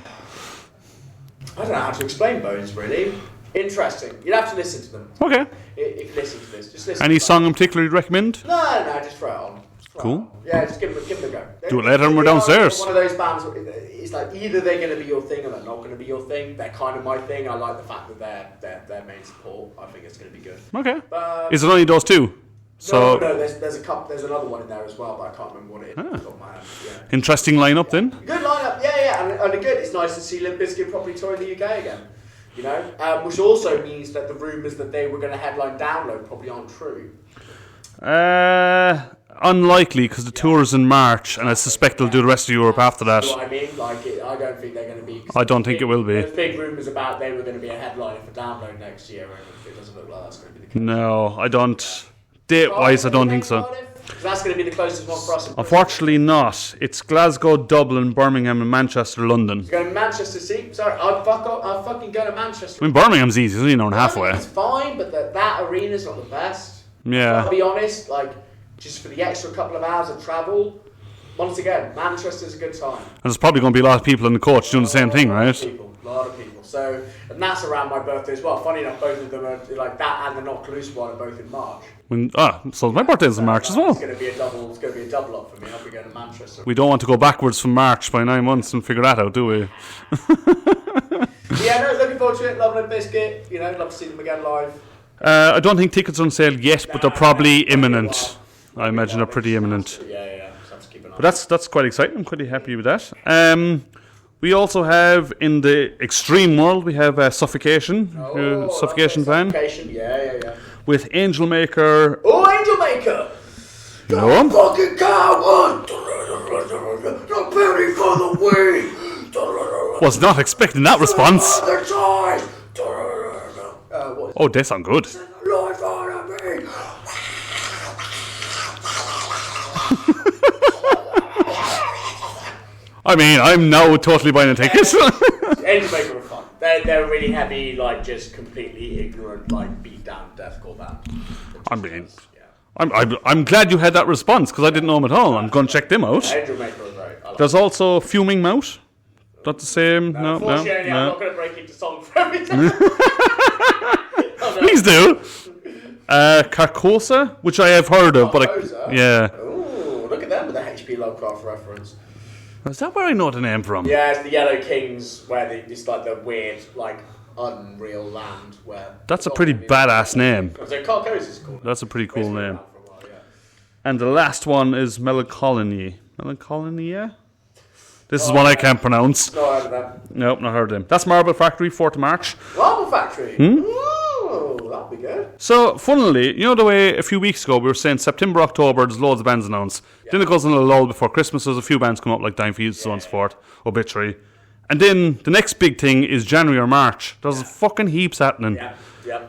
I don't know how to explain Bones, really. Interesting. You'd have to listen to them. Okay. If you listen to this, just listen. Any to song in particular you'd recommend? No, just throw it on. Cool. Yeah, just give them a go. Do it later when we're downstairs. One of those bands, it's like either they're going to be your thing or they're not going to be your thing. They're kind of my thing. I like the fact that they're their main support. I think it's going to be good. Okay. Is it only those two? So no, there's a couple. There's another one in there as well, but I can't remember what it is. Off the top of my head. Yeah. Interesting lineup then. Good lineup, yeah, and good. It's nice to see Limp Bizkit probably touring the UK again. You know, which also means that the rumours that they were going to headline Download probably aren't true. Unlikely, because the tour is in March, and I suspect they'll do the rest of Europe after that. You know what I mean? Like, I don't think they're going to be... I don't think it will be. There's big rumours about they were going to be a headliner for Download next year, and it doesn't look like that's going to be the case. No, I don't. Date-wise, I don't think so. That's going to be the closest one for us. Unfortunately not. It's Glasgow, Dublin, Birmingham and Manchester, London. Going to Manchester, see? Sorry, I'll fucking go to Manchester. I mean, Birmingham's easy, it's only an hour and a half away. It's fine, but that arena's not the best. Yeah. I'll be honest, like, just for the extra couple of hours of travel, once again, Manchester's a good time. And there's probably going to be a lot of people in the coach doing the same thing, right? A lot of people. So, and that's around my birthday as well. Funny enough, both of them are, like, that and the Not Loose one are both in March. So my birthday's in March as well. It's going to be a double up for me. I'll be going to Manchester. We don't want to go backwards from March by 9 months and figure that out, do we? Yeah, no, looking forward to it. Love Limp Bizkit. You know, love to see them again live. I don't think tickets are on sale yet, but they're probably imminent. I imagine they're pretty imminent. Yeah. Just have to keep an eye. But that's quite exciting. I'm pretty happy with that. We also have, in the extreme world, we have Suffocation. Suffocation van. Suffocation, yeah. With Angel Maker. Oh, Angel Maker! You know him? Fucking coward! The penny for the weed! Was not expecting that response. Oh, they sound good. I mean, I'm now totally buying a ticket. Angel Maker are fun. They're really heavy, like just completely ignorant, like beat down deathcore band. I'm glad you had that response because I didn't know them at all. I'm going to check them out. Angel Maker are great. There's also Fuming Mouth. Not the same. No. Unfortunately, I'm not going to break into song for every time. Please do. Carcosa, which I have heard of, but yeah. Ooh, look at them with the HP Lovecraft reference. Is that where I know the name from? Yeah, it's the Yellow Kings, where it's like the weird, like unreal land where. That's a pretty badass name. So Carcosa's cool. That's a pretty cool name. And the last one is Melancholy. Melancholia? This is one I can't pronounce. No, I heard of that. Nope, not heard of them. That's Marble Factory, 4th of March. Marble Factory? Ooh, that'll be good. So, funnily, you know the way a few weeks ago we were saying September, October, there's loads of bands announced. Yeah. Then it goes on a lull before Christmas, there's a few bands come up like Dying Fields, so on and so forth, Obituary. And then the next big thing is January or March. There's fucking heaps happening. Yeah.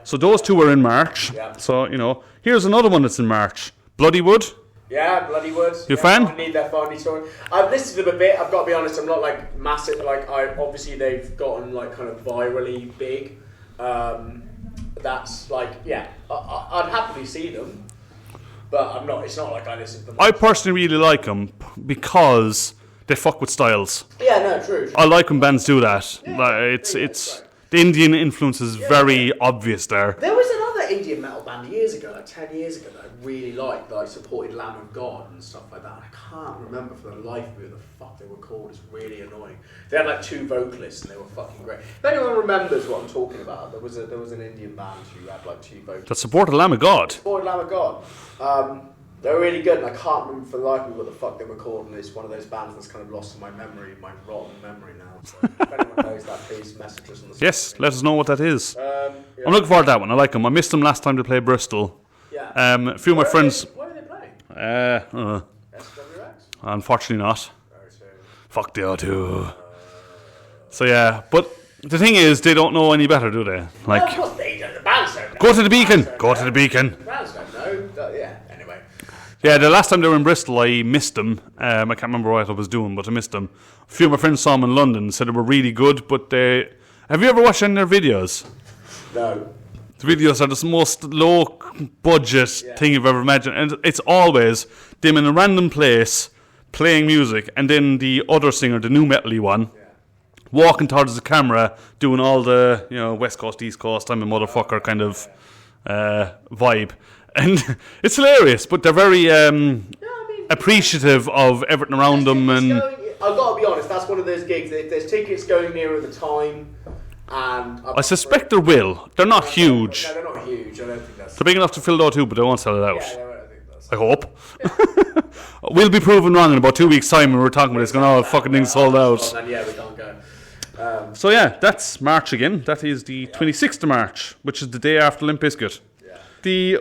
So those two are in March. Yeah. So, you know, here's another one that's in March. Bloodywood. Yeah, bloody would. You a fan? I need their funny story. I've listened to them a bit. I've got to be honest. I'm not like massive. Like obviously they've gotten like kind of virally big. That's like I'd happily see them, but I'm not. It's not like I listen to them. I personally really like them because they fuck with styles. Yeah, no, true. I like when bands do that. Yeah, Like, it's right. the Indian influence is very obvious there. There was another Indian metal band years ago, like 10 years ago, that I really liked, like supported Lamb of God and stuff like that. I can't remember for the life of me what the fuck they were called. It's really annoying. They had like 2 vocalists and they were fucking great. If anyone remembers what I'm talking about, there was an Indian band who had like 2 vocalists. That supported Lamb of God. Supported Lamb of God. They were really good, and I can't remember for the life of me what the fuck they were called, and it's one of those bands that's kind of lost in my memory, my rotten memory now. So if anyone knows that, please message us on the Yes, let us know what that is. Yeah. I'm looking forward to that one. I like them. I missed them last time they played Bristol. Yeah. A few of my friends. Where are they playing? SWX? Unfortunately not. Very soon. Fuck the O2. So yeah, but the thing is, they don't know any better, do they? Well, of Like, course they don't. The bands don't know. go to the Beacon. Bands don't Go to know. the Beacon. The bands don't know. Yeah, anyway. Yeah, the last time they were in Bristol, I missed them. I can't remember what I was doing, but I missed them. A few of my friends saw them in London, said they were really good, but they... Have you ever watched any of their videos? No. The videos are the most low-budget thing you've ever imagined. And it's always them in a random place, playing music, and then the other singer, the new metal-y one, walking towards the camera, doing all the, West Coast, East Coast, I'm a motherfucker kind of vibe. And it's hilarious, but they're very appreciative of everything around them. And I've got to be honest, that's one of those gigs. If there's tickets going nearer the time, and I suspect there will. They're not huge. No, they're not huge. I don't think that's. They're big enough to fill the O2, but they won't sell it out. Yeah, no, I don't think that's. I hope. We'll be proven wrong in about 2 weeks' time when we're talking about this, going, oh, fucking thing's sold out. And yeah, we can't go. So yeah, that's March again. That is the 26th of March, which is the day after Limp Bizkit. The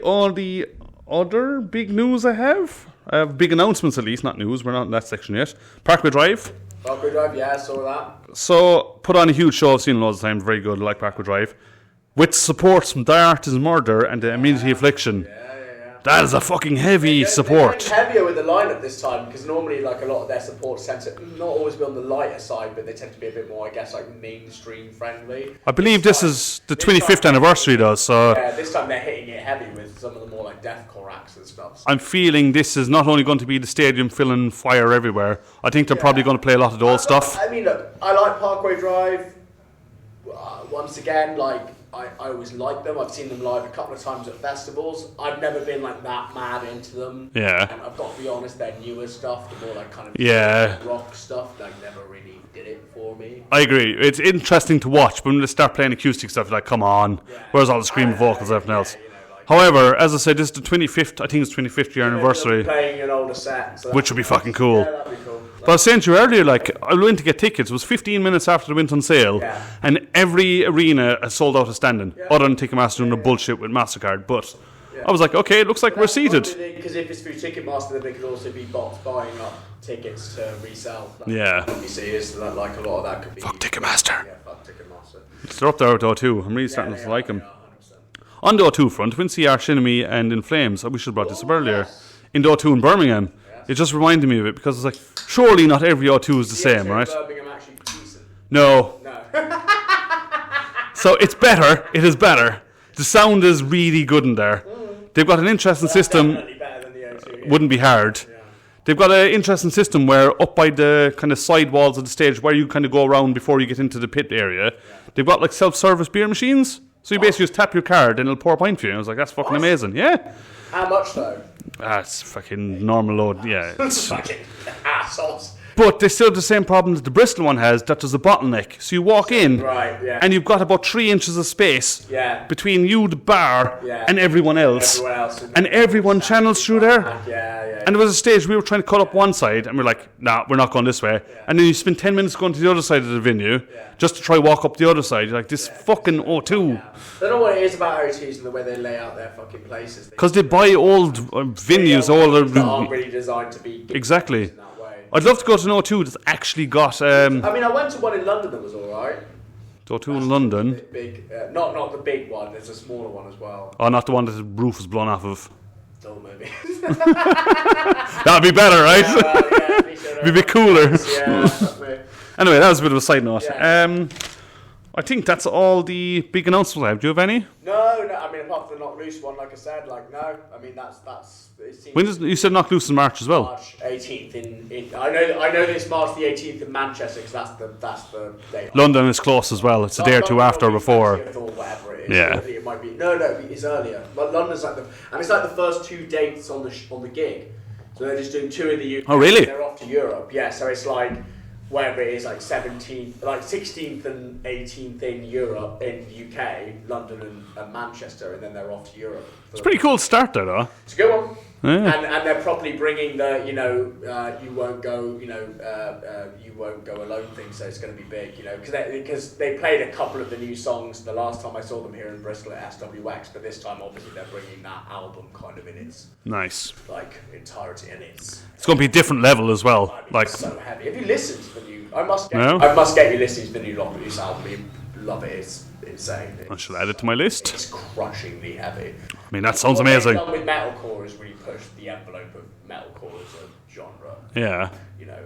other big news I have big announcements at least, not news, we're not in that section yet. Parkway Drive. Parkway Drive, yeah, I saw that. So, put on a huge show, I've seen loads of times, very good, I like Parkway Drive. With support from Die Artist Murder and the Immunity Affliction. That is a fucking heavy support. They're heavier with the lineup this time because normally, like a lot of their support tends to not always be on the lighter side, but they tend to be a bit more, I guess, like mainstream friendly. I believe this is the 25th anniversary, though. So yeah, this time they're hitting it heavy with some of the more like deathcore acts and stuff. So. I'm feeling this is not only going to be the stadium filling fire everywhere. I think they're probably going to play a lot of the old stuff. I mean, look, I like Parkway Drive. Once again, like. I always like them. I've seen them live a couple of times at festivals. I've never been like that mad into them. Yeah. And I've got to be honest, their newer stuff, the more like kind of rock stuff, like never really did it for me. I agree. It's interesting to watch, but when they start playing acoustic stuff, you're like, come on. Where's all the screaming vocals and everything else? However, as I said, this is the 25th, I think it's 25th year anniversary. Playing an older set. So which would be fucking cool. Yeah, that'd be cool. But I was saying to you earlier, like, I went to get tickets. It was 15 minutes after they went on sale. Yeah. And every arena had sold out a standing. Other than Ticketmaster doing the bullshit with MasterCard. But I was like, okay, it looks like we're seated. Because if it's through Ticketmaster, then they could also be bots buying up tickets to resell. Yeah. What you see is that like a lot of that could be... Fuck Ticketmaster. Yeah, fuck Ticketmaster. They're up there with O2. I'm really starting to like them. Yeah, 100%. On the O2 front, Wincy, Arch Enemy and In Flames. We should have brought this up earlier. In the O2 in Birmingham. It just reminded me of it because it's like, surely not every O2 is the same, right? Birmingham actually decent. No. No. So it's better. It is better. The sound is really good in there. They've got an interesting system. Definitely better than the O2. Wouldn't be hard. They've got an interesting system where up by the kind of side walls of the stage where you kind of go around before you get into the pit area, they've got like self-service beer machines. So you basically just tap your card and it'll pour a pint for you. And I was like, that's fucking amazing. Yeah. How much though? It's fucking normal load. Yeah. It's, Fucking assholes. but they still have the same problem that the Bristol one has, that there's a bottleneck. So you walk in, Right, yeah. and you've got about 3 inches of space Yeah. between you, the bar, Yeah. and everyone else. Everyone else. And everyone channels through there. Yeah. And there was a stage we were trying to cut up one side, and we're like, nah, we're not going this way. And then you spend 10 minutes going to the other side of the venue, just to try walk up the other side. You're like, this fucking O2. I don't know what it is about O2s and the way they lay out their fucking places. Because they buy old venues, all that the... aren't really designed to be Exactly. in that way. I'd love to go to an O2 that's actually got... I mean, I went to one in London that was alright. O2 in London. Big, not the big one. There's a smaller one as well. Oh, not the one that the roof was blown off of. Oh, maybe. That'd be better, right? Yeah, Be a bit cooler. Yeah, that's me. Anyway, that was a bit of a side note. Yeah. I think that's all the big announcements I have. Do you have any? No. I mean, apart from the Knock Loose one, like I said, like no. I mean, that's. It seems When does you said Knock Loose in March as well? March 18th in. I know it's March the 18th in Manchester because that's the date. London is close as well. It's a day or two after or before. Or whatever it is. Yeah. It might be. No, it's earlier. But London's like it's like the first 2 dates on the gig. So they're just doing 2 in the UK. Oh, really? They're off to Europe. Yeah. So it's like. Wherever it is, like 17th, like 16th and 18th in Europe, in the UK, London and Manchester, and then they're off to Europe. It's pretty cool to start there, though. It's a good one. Yeah. And they're properly bringing the, you won't go, you won't go alone thing, so it's going to be big, because they played a couple of the new songs the last time I saw them here in Bristol at SWX, but this time obviously they're bringing that album kind of in its entirety, and it's going to be a different level as well. I mean, it's so heavy. If you listen to the new, I must No? get you listening to the new Knock Loose album. You love it. It's insane. I shall add it to my list. It's crushingly heavy. I mean, that sounds What amazing. they've done with metalcore is really pushed the envelope of metalcore as a genre. Yeah.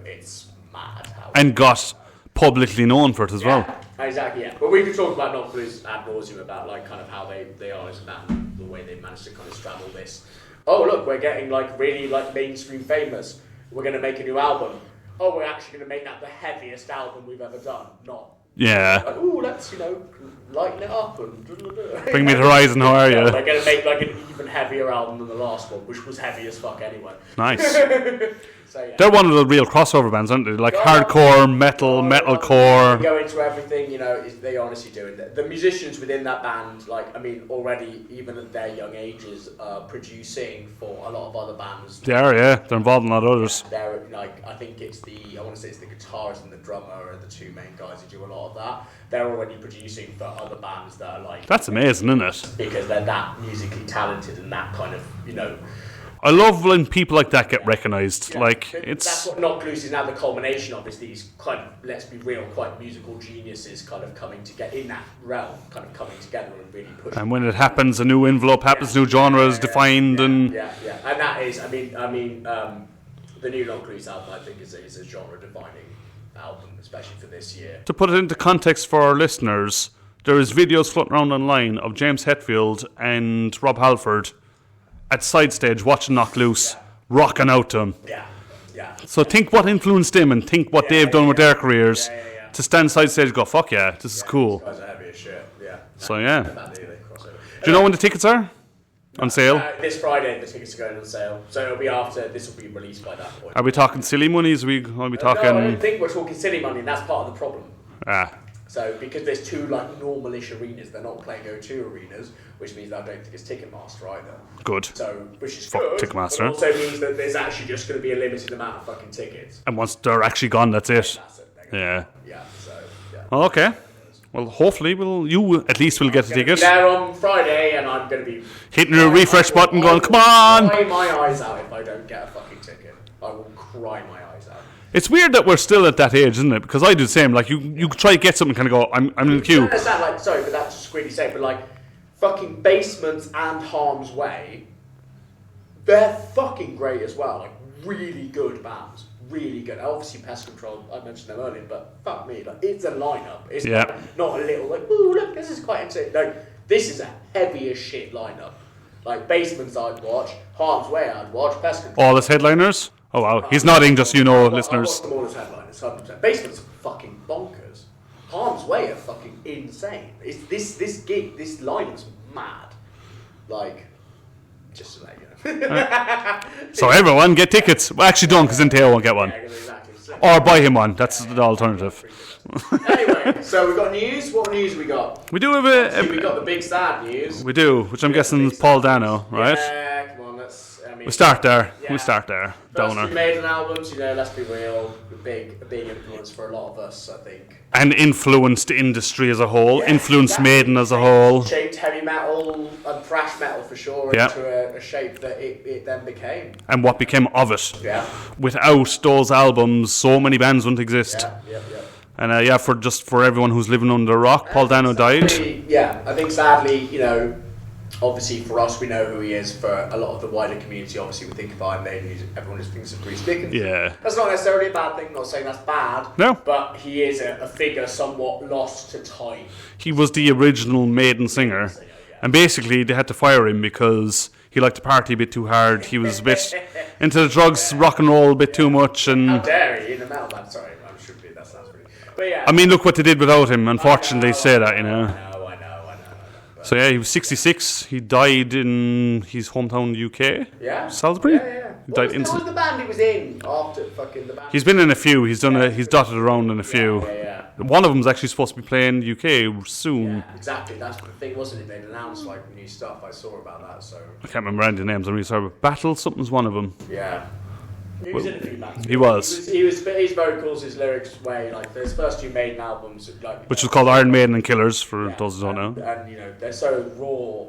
It's mad how. And got publicly known for it as well. Exactly. Yeah. But we could talk about Knock Loose ad nauseum about like kind of how they are as a band, the way they managed to kind of straddle this. Oh look, we're getting like really like mainstream famous. We're going to make a new album. Oh, we're actually going to make that the heaviest album we've ever done. Not. Yeah. Like, ooh, let's lighten it up and. Bring me the horizon. How are you? They're going to make like an even heavier album than the last one, which was heavy as fuck anyway. Nice. So, yeah. They're one of the real crossover bands, aren't they? Like hardcore, metalcore. They go into everything, they honestly do it. The musicians within that band, already, even at their young ages, producing for a lot of other bands. They are, yeah. They're involved in a lot of others. They're I think it's the guitarist and the drummer are the 2 main guys who do a lot of that. They're already producing for other bands that are like. That's amazing, isn't it? Because they're that musically talented and that kind of, I love when people like that get recognised. Yeah. That's what Knock Loose is now the culmination of, is these kind of, let's be real, quite musical geniuses kind of coming together in that realm, kind of coming together and really pushing. And when it happens, a new envelope happens, new genre is defined, and and that is, the new Knock Loose album I think is a genre-defining album, especially for this year. to put it into context for our listeners, there is videos floating around online of James Hetfield and Rob Halford at side stage watching Knock Loose, rocking out to them. Yeah. So think what influenced them and think what they've done with their careers to stand side stage and go, fuck yeah, this is cool. These guys are heavy as shit. Yeah. So yeah. Do Do you know when the tickets are on sale? This Friday the tickets are going on sale, so it'll be after this will be released by that point. Are we talking silly monies? Are we talking? No, I don't think we're talking silly money, and that's part of the problem. Ah, So because there's 2 like normal-ish arenas, they're not playing O2 arenas, which means I don't think it's Ticketmaster either. good. So which is Fuck good. Ticketmaster. But also means that there's actually just going to be a limited amount of fucking tickets. And once they're actually gone, that's it. That's it. Yeah. Yeah. So yeah. Oh, okay. Well, hopefully, you at least will get a ticket. There on Friday, and I'm going to be Hitting the refresh button, going, come on! Cry my eyes out if I don't get a fucking ticket. I will cry my eyes out. It's weird that we're still at that age, isn't it? Because I do the same. Like, you try to get something, kind of go, I'm in the queue. I understand, like, sorry, but that's just really safe. But like, fucking Basements and Harm's Way, they're fucking great as well. Like, really good bands. Really good. Obviously, Pest Control, I mentioned them earlier, but fuck me, like, it's a lineup. It's not a little, like, ooh, look, this is quite insane. Like, this is a heavy as shit lineup. Like, Basements I'd watch, Harm's Way I'd watch, Pest Control. All as headliners? Oh, wow. He's nodding, just so you know, listeners. I watch them all as headliners, 100%. Basements are fucking bonkers. Harm's Way are fucking insane. It's this gig, this lineup's mad. Like, just to let you know. So everyone, get tickets. Well, actually don't, because then Theo won't get one. Yeah, exactly. Or buy him one. That's the alternative. Anyway, so we've got news. What news we got? We do have We got the big sad news. we do, which I'm guessing is Paul Dano, right? Yeah, come on, We start there. Yeah. We start there. First two Downer. Maiden albums, let's be real, a big influence for a lot of us, I think. And influenced the industry as a whole. Yeah, Influenced exactly. Maiden as a whole. Shaped heavy metal and thrash metal for sure into a shape that it then became. And what became of it. Yeah. Without those albums, so many bands wouldn't exist. Yeah. And for everyone who's living under a rock, Paul Dano died. Yeah, I think sadly, obviously for us, we know who he is. For a lot of the wider community, obviously we think of Iron Maiden, everyone just thinks of Bristol Beacon. Yeah. That's not necessarily a bad thing, I'm not saying that's bad. No. But he is a figure somewhat lost to time. He was the original Maiden singer. And basically, they had to fire him because he liked to party a bit too hard. He was a bit into the drugs, rock and roll a bit too much. And how dare he in a metal band? Sorry, I should be. That sounds really. But yeah. I mean, look what they did without him. Unfortunately, say that, you know. I know. So yeah, he was 66. He died in his hometown, UK. Yeah. Salisbury. Yeah. He died What was the band he was in after fucking the band? He's been in a few. He's done. He's dotted around in a few. Yeah. One of them's actually supposed to be playing UK soon. Yeah, exactly. That's the thing, wasn't it? They'd announced like new stuff. I saw about that. So I can't remember any names. I'm really sorry. But Battle something's one of them. yeah. He was in a few bands. He was. His vocals, his lyrics way, like his first two Maiden albums, like Which was called Iron Maiden and Killers, for those who don't know. And you know, they're so raw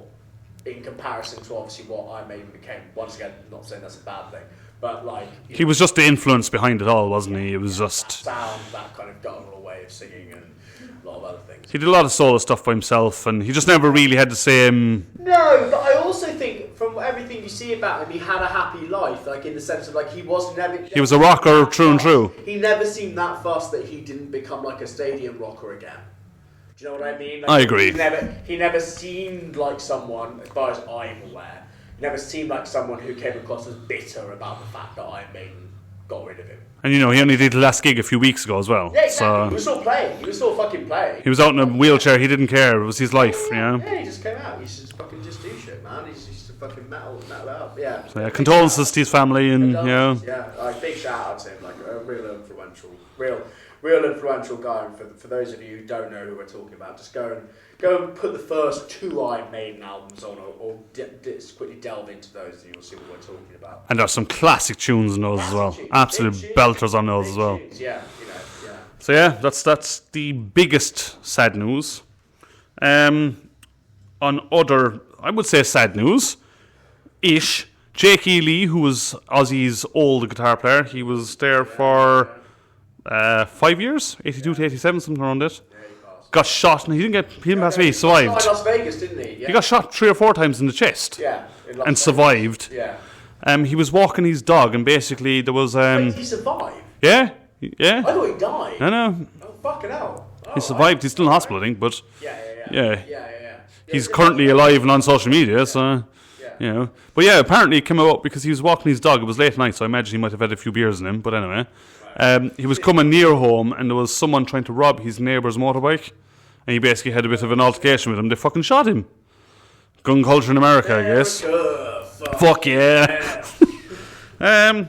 in comparison to obviously what Iron Maiden became. Once again, not saying that's a bad thing, but like He was just the influence behind it all, wasn't he? It was that just... sound, that kind of guttural way of singing, and a lot of other things. He did a lot of solo stuff by himself, and he just never really had the same... No, but I also think from everything you see about him, he had a happy life, like in the sense of like he was never... He was a rocker through and through. He never seemed that fussed that he didn't become like a stadium rocker again. Do you know what I mean? Like, I agree. He never seemed like someone, as far as I'm aware, he never seemed like someone who came across as bitter about the fact that Iron Maiden got rid of him. And you know, he only did the last gig a few weeks ago as well. Yeah, exactly. So He was still playing. He was still fucking playing. he was out in a wheelchair. He didn't care. It was his life, you know. Yeah, he just came out. He should fucking just do shit, man. He's just a fucking metal up. Yeah. So, yeah, condolences to his family, and you know. Yeah, like big shout out to him. Like a real influential guy. And for those of you who don't know who we're talking about, just go and put the first two Iron Maiden albums on, or just quickly delve into those, and you'll see what we're talking about. And there's some classic tunes in those as well. Absolute belters on those as well. Yeah. So yeah, that's the biggest sad news. On other, I would say sad news-ish, Jake E. Lee, who was Ozzy's old guitar player, he was there for 5 years, 82 to 87, something around it. Got shot, and he didn't pass away. He survived. He Las Vegas, didn't he? Yeah. He got shot 3 or 4 times in the chest. Yeah. And survived. Yeah. He was walking his dog, and basically there was. Wait, he survived? Yeah. I thought he died. No. Oh, fucking hell. He survived. He's still in hospital, I think, but. Yeah. He's currently alive and on social media, so. You know. But yeah, apparently it came out because he was walking his dog. It was late at night, so I imagine he might have had a few beers in him, but anyway. He was coming near home, and there was someone trying to rob his neighbour's motorbike, and he basically had a bit of an altercation with him. They fucking shot him. Gun culture in America, I guess. Fuck yeah.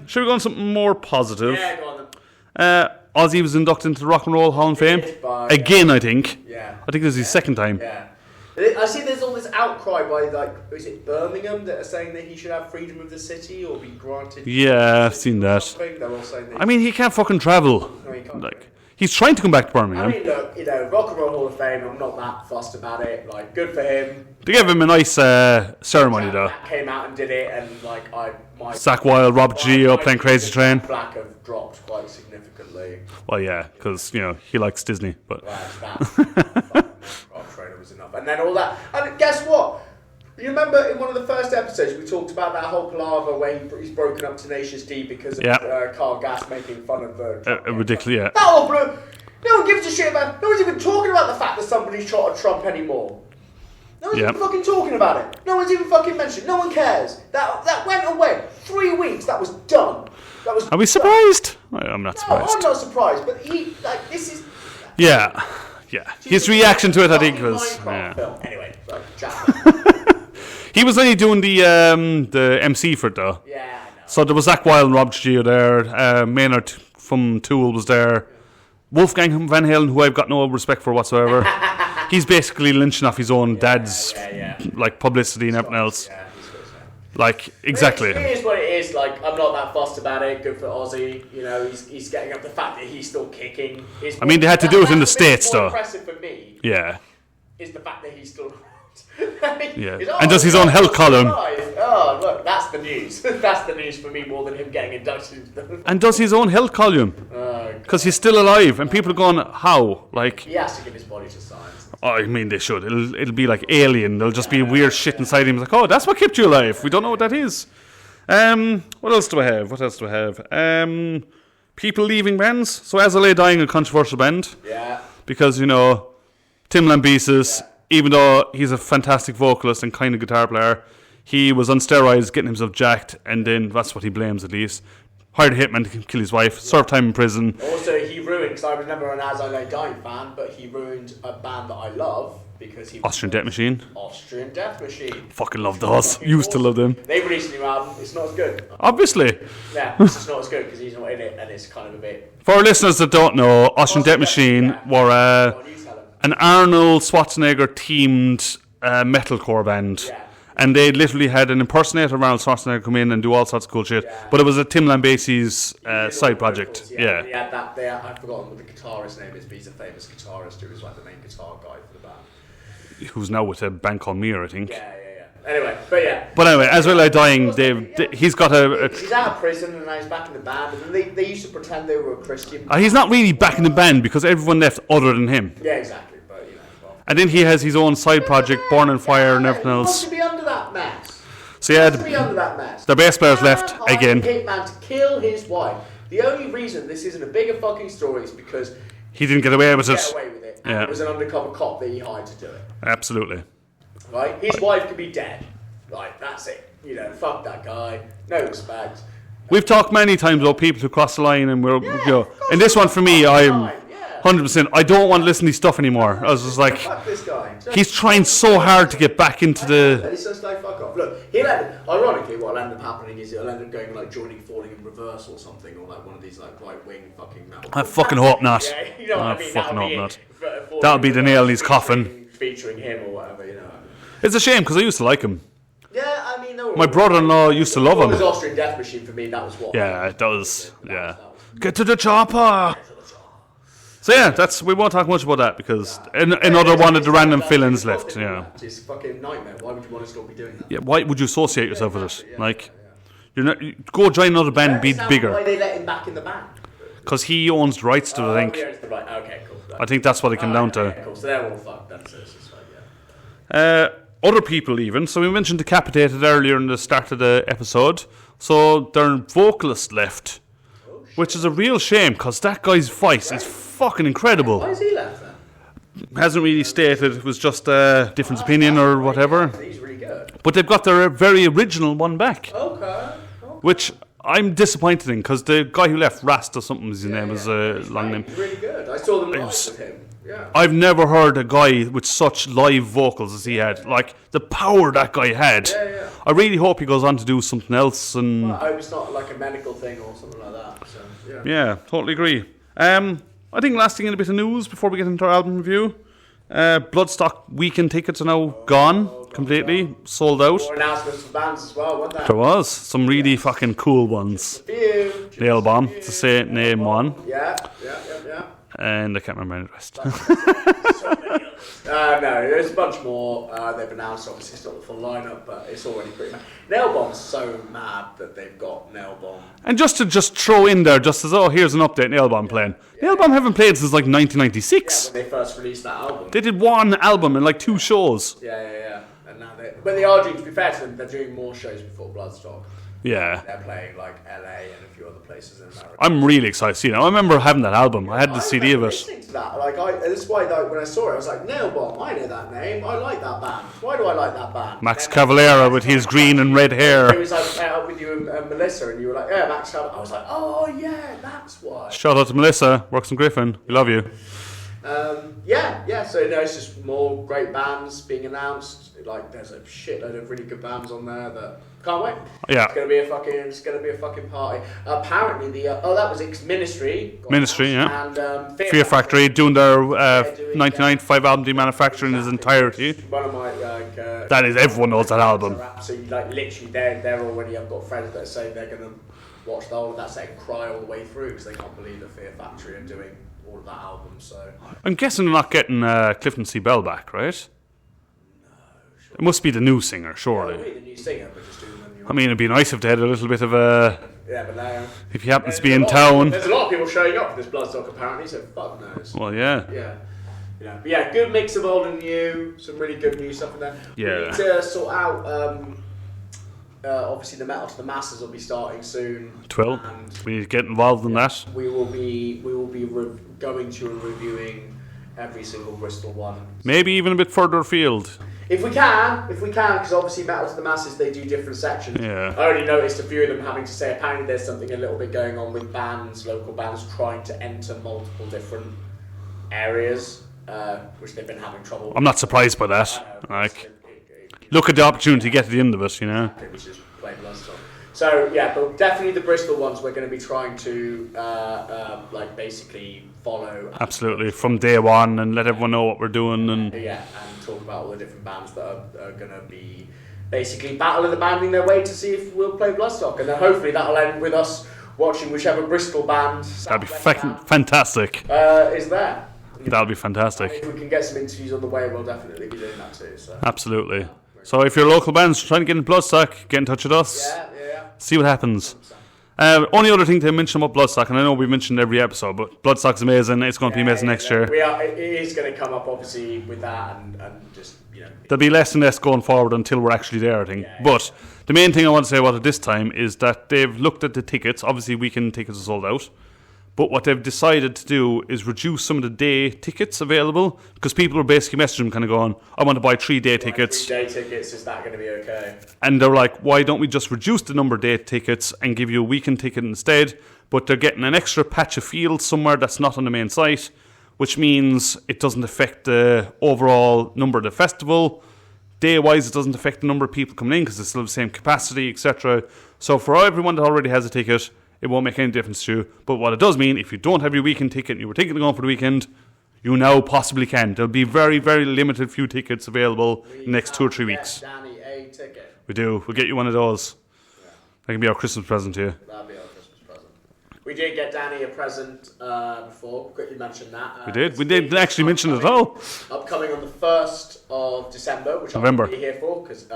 Should we go on something more positive? Yeah, go on then. Ozzy was inducted into the Rock and Roll Hall of Fame. Again, I think. Yeah. I think this is his second time. Yeah. I see there's all this outcry by, like, is it Birmingham that are saying that he should have freedom of the city or be granted... Yeah, I've seen that. They're all saying that I mean, he can't fucking travel. No, he can't. Like, he's trying to come back to Birmingham. I mean, look, you know, Rock and Roll Hall of Fame, I'm not that fussed about it. Like, good for him. They gave him a nice ceremony, though. Jack came out and did it, and, like, Zach Wilde, Rob Gio playing Crazy Train. Black have dropped quite significantly. Well, yeah, because, you know, he likes Disney, but... Well, that Rock Trainer was enough. And then all that. And guess what? You remember in one of the first episodes we talked about that whole palaver where he's broken up Tenacious D because of Carl Gass making fun of ridiculous, yeah. That whole no one gives a shit about. No one's even talking about the fact that somebody shot at Trump anymore. No one's even fucking talking about it. No one's even fucking mentioned. No one cares. That went away. 3 weeks. That was done. Are we surprised? I'm not surprised. No, I'm not surprised. But this is. Yeah. His reaction to it, I think, was. Film. Anyway, Jack. He was only doing the MC for it, though. Yeah, I know. So there was Zach Wilde and Rob Gio there. Maynard from Tool was there. Wolfgang Van Halen, who I've got no respect for whatsoever. He's basically lynching off his own dad's like publicity and everything else. Yeah, like, exactly. It is what it is. Like, I'm not that fussed about it. Good for Ozzy. You know, he's getting up. The fact that he's still kicking. I mean, they had to do it in the States, though. Impressive for me. Yeah. Is the fact that he's still. And does his own health column. Oh, look, that's the news. That's the news for me more than him getting inducted into the... And does his own health column. Oh, Because he's still alive, and people are going, how? Like, He has to give his body to science. oh, I mean, they should. It'll be like Alien. There'll just be weird shit inside him. It's like, oh, that's what kept you alive. We don't know what that is. What else do I have? People leaving bands. So As I Lay Dying, a controversial band. Yeah. Because, Tim Lambesis, even though he's a fantastic vocalist and kind of guitar player, he was on steroids, getting himself jacked, and then that's what he blames at least. Hired a hitman to kill his wife, served time in prison. Also, he ruined, because I was never an As I Lay Dying fan, but he ruined a band that I love because he... Austrian Death Machine. Austrian Death Machine. Fucking love those. Used to love them. They released a new album. It's not as good. Obviously. Yeah, it's just not as good because he's not in it, and it's kind of a bit... For our listeners that don't know, Austrian Death Machine were an Arnold Schwarzenegger themed metalcore band. Yeah. And they literally had an impersonator of Arnold Schwarzenegger come in and do all sorts of cool shit. Yeah. But it was a Tim Lambesis side project. Yeah. He had that there. I've forgotten what the guitarist's name is, but he's a famous guitarist who was like the main guitar guy for the band. Who's now with a band called Mir, I think. Yeah. Anyway, but yeah. But anyway, As I Lay Dying, he's got a... He's out of prison and now he's back in the band. And they used to pretend they were a Christian. He's not really back in the band because everyone left other than him. Yeah, exactly. But well. And then he has his own side project, Born on Fire and everything He wants else. to be under that mess. So yeah, He wants to be under that mess. the bass player's left again. Hitman to kill his wife. The only reason this isn't a bigger fucking story is because He didn't get away with it. get away with it. And Yeah. it was an undercover cop that he hired to do it. Absolutely. Right? His wife could be dead. Right, that's it. Fuck that guy. No respect. We've talked many times about people who cross the line, and and this one for me, I'm 100%. I don't want to listen to his stuff anymore. I was just like, Fuck this guy. he's trying so hard to get back into the. He's just like, fuck off. Look, ironically, what'll end up happening is he'll end up going like joining Falling in Reverse or something, or like one of these like right wing fucking metal. I fucking hope not. Yeah, you know what I mean? fucking hope not. Falling That'll be in the nail in Reverse his coffin. featuring him or whatever. It's a shame because I used to like him. Yeah, I mean, no. My brother-in-law used to love It was him. Austrian Death Machine for me. That was what. Yeah, it does. Yeah. Get to the chopper. So yeah, we won't talk much about that because another one of the random fill-ins left. Yeah. It's a fucking nightmare. Why would you want to still be doing that? Yeah. Why would you associate yourself with it? Like, you go join another band, and be Why bigger. they let him back in the band? Because he owns the rights to it, I think. Right. Okay, cool. I think that's what it came down to. Okay, cool. So they're all fucked. That's just like, yeah. Other people even. So we mentioned Decapitated earlier in the start of the episode. So their vocalist left, which is a real shame because that guy's voice is fucking incredible. Why is he left then? Hasn't really stated. It was just a different opinion or whatever. He's really good. But they've got their very original one back, Okay. which I'm disappointed in because the guy who left, Rast or something, his name was a long name. He's really good. I saw them live with him. Yeah. I've never heard a guy with such live vocals as he had. Like, the power that guy had. Yeah. I really hope he goes on to do something else. And I hope it's not like a medical thing or something like that. So, yeah. yeah, totally agree. I think last thing in a bit of news before we get into our album review. Bloodstock weekend tickets are now gone completely, sold out. More announcements for bands as well, weren't there? There was some really fucking cool ones. Nail Bomb, to say name one. Yeah. And I can't remember the rest. No, there's a bunch more they've announced. Obviously, it's not the full lineup, but it's already pretty mad. Nail Bomb's so mad that they've got Nail Bomb. And just to throw in there, just as, here's an update, Nail Bomb playing. Nail Bomb haven't played since like 1996. Yeah, when they first released that album. They did one album and like 2 shows. Yeah. And now but they are doing, to be fair to them, they're doing more shows before Bloodstock. Yeah. They're playing like LA and a few other places in America. I'm really excited. I remember having that album. I had the CD of it. Listening to that, this is why when I saw it, I was like, Nail Bomb, I know that name. I like that band. Why do I like that band? Max Cavalera with his green and red It hair. was like out with you and Melissa, and you were like, yeah, Max Cavalera. I was like, oh yeah, that's why. Shout out to Melissa, works in Gryphon. We love you. Yeah. So it's just more great bands being announced. Like there's a shitload of really good bands on there that can't wait. Yeah. It's gonna be a fucking party. Apparently that was Ministry. Ministry, yeah. And Fear Factory doing their 1995 album demanufacturing in its entirety. One of my That is, everyone knows that album. So literally they're already. I've got friends that say they're gonna watch the whole of that set and cry all the way through because they can't believe that Fear Factory are doing all of that album. So I'm guessing they're not getting Clifton C. Bell back, right? It must be the new singer, surely. the new singer, but just doing them. I mean, it'd be nice if they had a little bit of a never know. If he happens to be in town. There's a lot of people showing up for this Bloodstock apparently, so fuck knows. Well, yeah. Yeah. But yeah, good mix of old and new. Some really good new stuff in there. Yeah. We need to sort out. Obviously, the Metal to the Masses will be starting soon. 12. We get involved in that. We will be going to and reviewing every single Bristol one. Maybe even a bit further afield. If we can, because obviously Metal to the Masses, they do different sections. Yeah. I already noticed a few of them having to say apparently there's something a little bit going on with bands, local bands, trying to enter multiple different areas, which they've been having trouble with. I'm not surprised by that. Look at the opportunity to get to the end of it, you know. Which is playing Bloodstock. So yeah, but definitely the Bristol ones we're going to be trying to basically follow. Absolutely, from day one, and let everyone know what we're doing, and talk about all the different bands that are going to be basically battling the banding their way to see if we'll play Bloodstock, and then hopefully that'll end with us watching whichever Bristol band. That'd be fantastic. Is there? That'll be fantastic. If we can get some interviews on the way, we'll definitely be doing that too. So. Absolutely. So if your local band's trying to get in Bloodstock, get in touch with us. Yeah. See what happens. Only other thing to mention about Bloodstock, and I know we mentioned every episode, but Bloodstock's amazing. It's going to be amazing next year. It is going to come up obviously with that, and just there'll be less and less going forward until we're actually there, I think. But the main thing I want to say about it this time is that they've looked at the tickets. Obviously, weekend tickets are sold out. But what they've decided to do is reduce some of the day tickets available, because people are basically messaging them kind of going, I want to buy 3-day tickets. 3-day tickets, is that going to be okay? And they're like, why don't we just reduce the number of day tickets and give you a weekend ticket instead? But they're getting an extra patch of field somewhere that's not on the main site, which means it doesn't affect the overall number of the festival. Day-wise, it doesn't affect the number of people coming in because it's still the same capacity, etc. So for everyone that already has a ticket, it won't make any difference to you. But what it does mean, if you don't have your weekend ticket and you were thinking of going for the weekend, you now possibly can. There'll be very, very limited few tickets available in the next 2 or 3 weeks. Danny a ticket. We do. We'll get you one of those. That can be our Christmas present to you. That'll be our Christmas present. We did get Danny a present before. Quickly mention that. We did. We did actually mention it at all. Upcoming on the 1st of December, which November. I'll be here for, because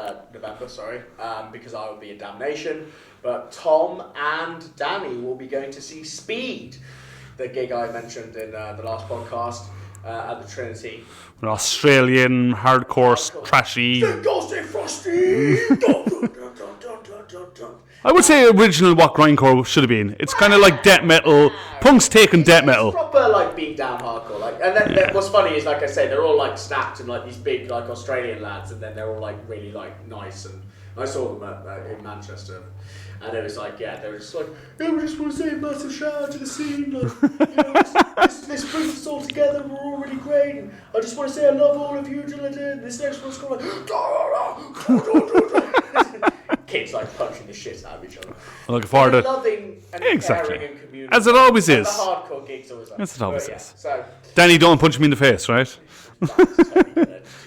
I will be in Damnation. But Tom and Danny will be going to see Speed, the gig I mentioned in the last podcast at the Trinity. An Australian, hardcore, trashy. Ghosty Frosty! I would say original what grindcore should have been. It's kind of like death metal. Punk's taken death metal. It's proper like beat down hardcore. And then what's funny is, like I say, they're all like snapped and like these big like Australian lads, and then they're all like really like nice. And I saw them in Manchester. And it was like, they were just like, we just want to say a massive shout out to the scene. Like, this brings us all together. We're all really great. And I just want to say I love all of you. This next one's called like, kids like punching the shit out of each other. I'm looking forward to loving and caring and community. As it always is. The hardcore gigs always like. As it always is. So, Danny, don't punch me in the face, right?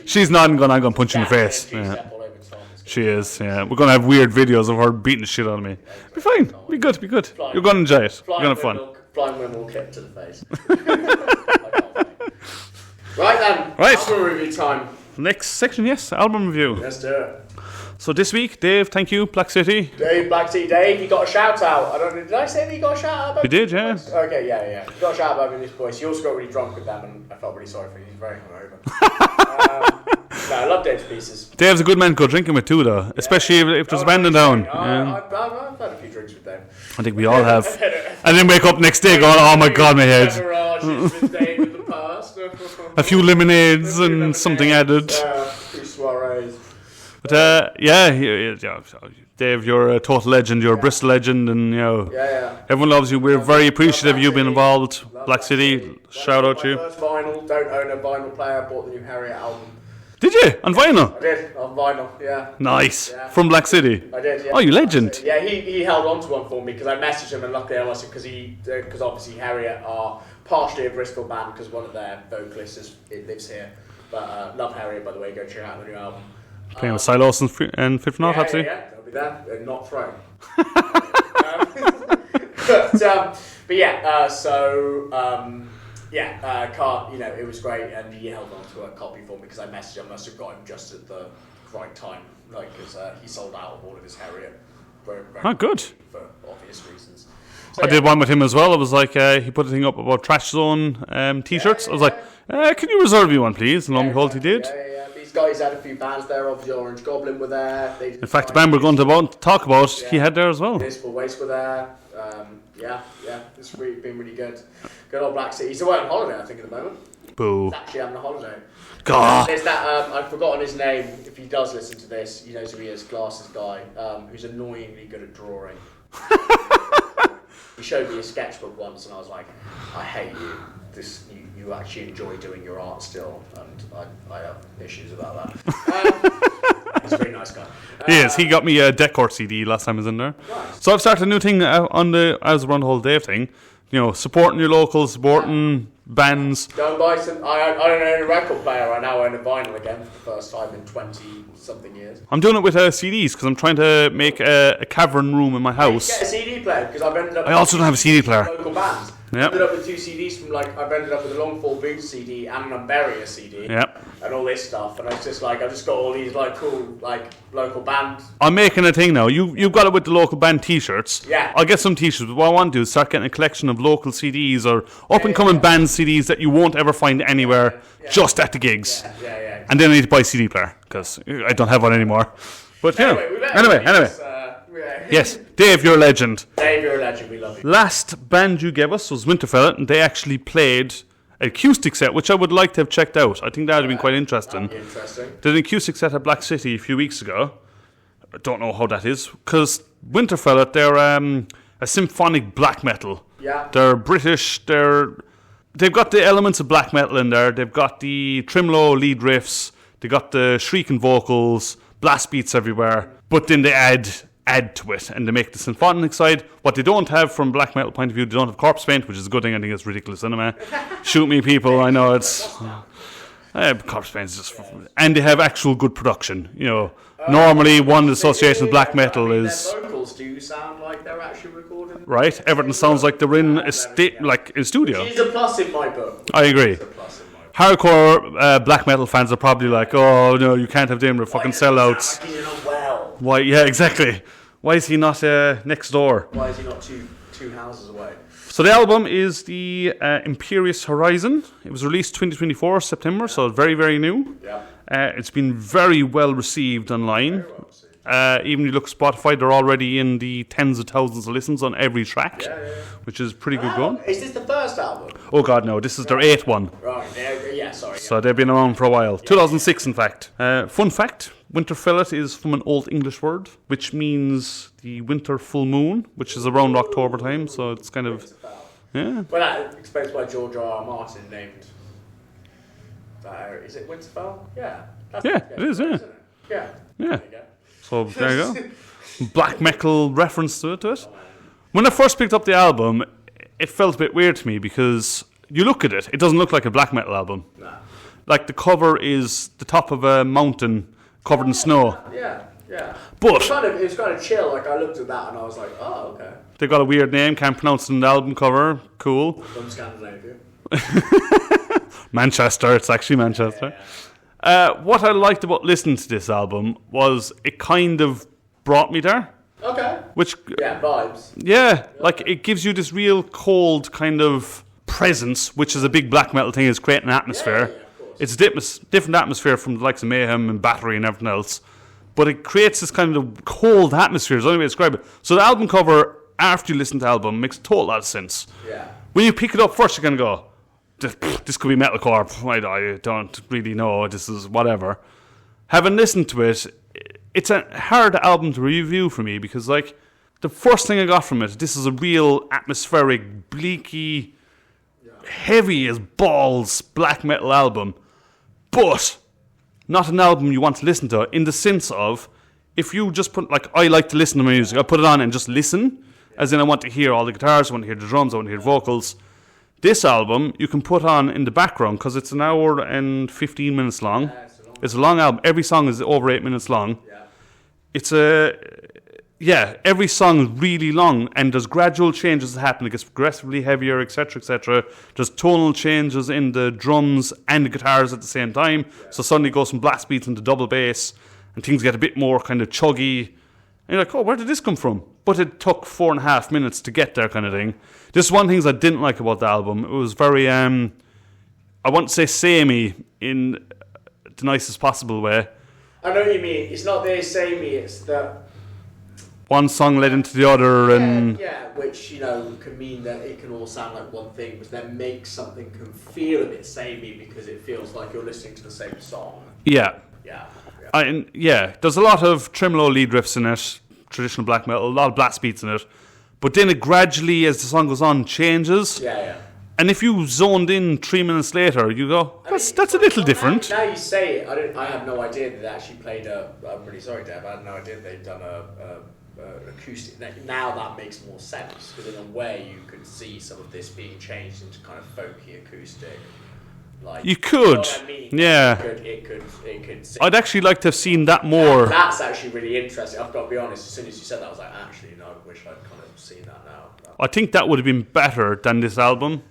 She's nodding, going, I'm going to punch you in the face. Yeah. She is, yeah. We're going to have weird videos of her beating the shit out of me. Be fine. Be good. You're going to enjoy it. You're going to have fun. Flying windmill kick to the face. Right then. Right. Album review time. Next section, yes. Album review. Let's do it. So this week, Dave, thank you, Black City. Dave, you got a shout out. Did I say that you got a shout out? You did, yeah. Okay, yeah. You got a shout out about this voice. You also got really drunk with them, and I felt really sorry for you. He's very hungover. No, I love Dave's pieces. Dave's a good man to go drinking with too, though. Especially if there's a band down. I've had a few drinks with Dave. I think we all have. And then wake up next day going, oh my god, my head. With Dave in the past. A few lemonades and something added. A few soirees. But Dave, you're a total legend. You're a Bristol legend, and everyone loves you. We're very appreciative of you being involved. Black City, shout out to you. First vinyl, don't own a vinyl player. Bought the new Harriet album. Did you on vinyl? I did on vinyl. Yeah. Nice. From Black City. I did. Yeah. Oh, you legend. Yeah, he held on to one for me because I messaged him, and luckily I was because obviously Harriet are partially a Bristol band because one of their vocalists lives here. But love Harriet, by the way. Go check out the new album. Playing with Silos and Fifth Knot, absolutely. Yeah, they'll be there. They're not thrown. It was great, and he held on to a copy for me because I messaged him. I must have got him just at the right time, because he sold out of all of his Harriet good. For obvious reasons. I did one with him as well. It was like he put a thing up about Trash Zone t-shirts. I was like, can you reserve me one, please? And lo and behold, he did. Yeah. These guys had a few bands there. Obviously, Orange Goblin were there. In fact, the band we're going to talk about, he had there as well. Municipal Waste were there. It's been really good. Good old Black City. He's away on holiday, I think, at the moment. Boo. He's actually having a holiday. God. There's that, I've forgotten his name. If he does listen to this, he knows who he is. Glasses guy, who's annoyingly good at drawing. He showed me a sketchbook once, and I was like, I hate you. You actually enjoy doing your art still, and I have issues about that. He's a very nice guy. He is. He got me a Decor CD last time I was in there. Nice. So I've started a new thing as around the whole Dave thing. You know, supporting your locals, supporting bands. Go and buy some. I don't own a record player right now. I own a vinyl again for the first time in 20-something years. I'm doing it with CDs because I'm trying to make a cavern room in my house. Get a CD player because I've ended up. I also don't have a CD player. Local bands. Yep. Ended up with 2 CDs from I've ended up with a Longfall Boots CD and an Umberia CD. Yep. And all this stuff, and I was just I've just got all these cool local bands. I'm making a thing now. You've got it with the local band T-shirts. Yeah. I'll get some T-shirts. But what I want to do is start getting a collection of local CDs or up-and-coming band CDs that you won't ever find anywhere, just at the gigs. Yeah. Exactly. And then I need to buy a CD player because I don't have one anymore. But anyway. Yes, Dave, you're a legend. Dave, you're a legend. We love you. Last band you gave us was Winterfylleth, and they actually played an acoustic set, which I would like to have checked out. I think that would have been quite interesting. Did an acoustic set at Black City a few weeks ago. I don't know how that is, because Winterfylleth, they're a symphonic black metal. Yeah. They're British. They've got the elements of black metal in there. They've got the tremolo lead riffs. They got the shrieking vocals, blast beats everywhere. But then they add to it, and they make the symphonic side. What they don't have from black metal point of view, they don't have corpse paint, which is a good thing. I think it's ridiculous anyway. Shoot me, people. I know it's corpse paint is just, and they have actual good production. You know, normally one association with black metal is their vocals do sound like they're actually recorded. Right, everything sounds like they're in a studio. It's a plus in my book. I agree. Hardcore black metal fans are probably like, oh no, you can't have them, they're fucking sellouts. Why? Yeah, exactly. Why is he not next door? Why is he not two houses away? So the album is the Imperious Horizon. It was released 2024 September, so very, very new. Yeah. It's been very well received online. Very well received. Even you look Spotify, they're already in the tens of thousands of listens on every track, which is pretty good going. Is this the first album? Oh God, no! This is their 8th one. Right. Yeah. Sorry. So they've been around for a while. 2006, in fact. Fun fact: Winterfylleth is from an Old English word, which means the winter full moon, which is around October time. So it's kind of Well, that explains why George R. Martin named that area. Is it Winterfell? Yeah. It is. Yeah. Isn't it? Yeah. Yeah. There you go. So there you go. Black metal reference to it. When I first picked up the album, it felt a bit weird to me because you look at it, it doesn't look like a black metal album. Nah. Like the cover is the top of a mountain covered in snow. Yeah. But It was kind of chill. I looked at that and I was like, oh, okay. they've got a weird name, can't pronounce it on the album cover. Cool. From Scandinavia. Manchester, it's actually Manchester. What I liked about listening to this album was it kind of brought me there. Okay. Which, Vibes. yeah, like it gives you this real cold kind of presence, which is a big black metal thing, is creating an atmosphere. Yeah, of course. It's a different atmosphere from the likes of Mayhem and Battery and everything else. But it creates this kind of cold atmosphere, is the only way to describe it. So the album cover, after you listen to the album, makes a total lot of sense. Yeah. When you pick it up first, you're going to go, this could be metalcore. I don't really know. This is whatever. Having listened to it, it's a hard album to review for me because, like, the first thing I got from it, this is a real atmospheric, bleaky, heavy as balls black metal album, but not an album you want to listen to in the sense of if you just put, like, I like to listen to my music, I put it on and just listen, as in I want to hear all the guitars, I want to hear the drums, I want to hear the vocals. This album you can put on in the background because it's an hour and 15 minutes long. It's a long album. Every song is over 8 minutes long. It's every song is really long, and there's gradual changes that happen. It gets progressively heavier, etc., etc. There's tonal changes in the drums and the guitars at the same time. So suddenly it goes from blast beats into double bass, and things get a bit more kind of chuggy. And you're like, oh, where did this come from? But it took 4.5 minutes to get there, kind of thing. This is one of the things I didn't like about the album. It was very, I won't say samey in the nicest possible way. I know what you mean. It's not the samey, it's the... One song led into the other, and... Yeah, which, can mean that it can all sound like one thing, but then makes something can feel a bit samey because it feels like you're listening to the same song. Yeah. Yeah. There's a lot of tremolo lead riffs in it, traditional black metal, a lot of blast beats in it, but then it gradually, as the song goes on, changes. Yeah. And if you zoned in 3 minutes later, you go, that's a little different. Now you say it, I had no idea that they actually played I'm really sorry, Deb, I had no idea they'd done an acoustic. Now that makes more sense, because in a way you could see some of this being changed into kind of folky acoustic. Like, you could, you know what I mean? Yeah. It could. I'd actually like to have seen that more. That's actually really interesting. I've got to be honest. As soon as you said that, I was like, actually, no. I wish I'd kind of seen that now. I think that would have been better than this album.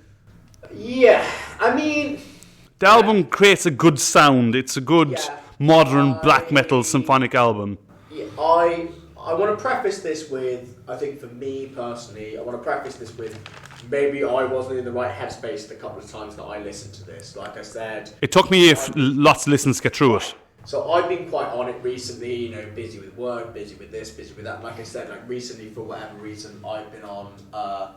Yeah, I mean, the album creates a good sound. It's a good modern black metal symphonic album. Yeah, I want to preface this with, I think for me personally, I want to preface this with, maybe I wasn't in the right headspace the couple of times that I listened to this. Like I said, it took me lots of listens to get through it. So I've been quite on it recently, busy with work, busy with this, busy with that. Like I said, recently for whatever reason, I've been on a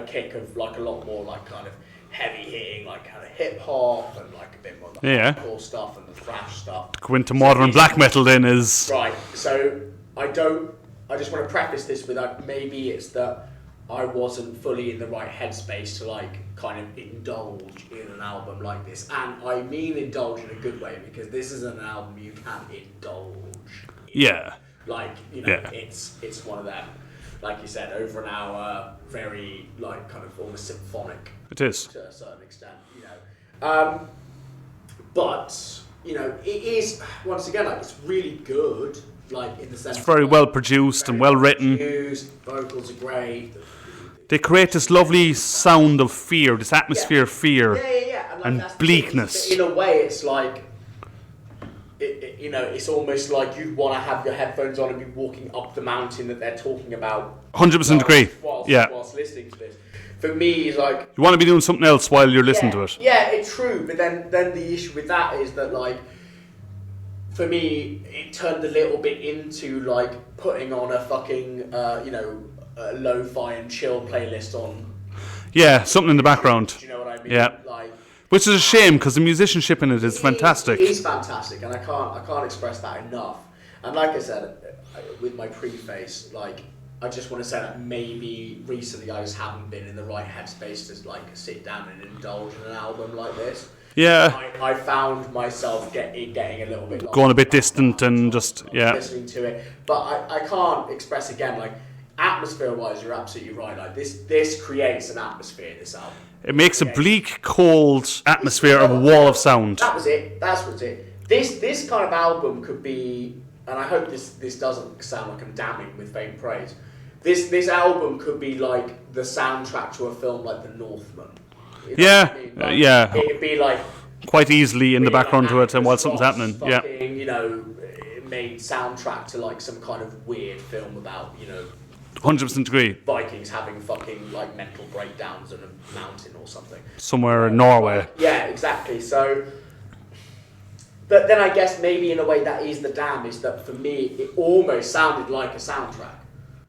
kick of like a lot more like kind of heavy hitting, like kind of hip hop and like a bit more like hardcore stuff and the thrash stuff. Go into modern black metal then is right. So I just want to preface this with maybe it's that I wasn't fully in the right headspace to like kind of indulge in an album like this, and I mean indulge in a good way, because this is an album you can indulge in. Yeah. Like it's one of them. Like you said, over an hour, very like kind of almost symphonic. It is to a certain extent, but it is once again like it's really good. Like in the sense, it's very well produced and well written. Vocals are great. They create this lovely sound of fear, this atmosphere of fear and bleakness. In a way, it's like, it's almost like you'd want to have your headphones on and be walking up the mountain that they're talking about. 100% agree. Whilst listening to this. For me, it's like... You want to be doing something else while you're listening to it. Yeah, it's true. But then the issue with that is that, like, for me, it turned a little bit into, like, putting on a fucking, a lo-fi and chill playlist on. Yeah, something in the background. Do you know what I mean? Yeah. Like, which is a shame, because the musicianship in it is fantastic. It is fantastic, and I can't express that enough. And like I said, with my preface, like, I just want to say that maybe recently I just haven't been in the right headspace to like sit down and indulge in an album like this. Yeah. I found myself getting a little bit lost. Going a bit distant and just, listening to it. But I can't express again, like, atmosphere-wise, you're absolutely right. Like, this creates an atmosphere, this album. It makes a bleak, cold atmosphere of a wall of sound. That was it. That's what's it. This kind of album could be, and I hope this doesn't sound like I'm damning with faint praise, this album could be like the soundtrack to a film like The Northman. You know what I mean? Like, yeah. It'd be like quite easily in the background to it, and while something's happening, fucking, made soundtrack to like some kind of weird film about 100% agree. Vikings having fucking like mental breakdowns on a mountain or something somewhere in Norway. Yeah, exactly. So, but then I guess maybe in a way that is the damn, is that for me it almost sounded like a soundtrack.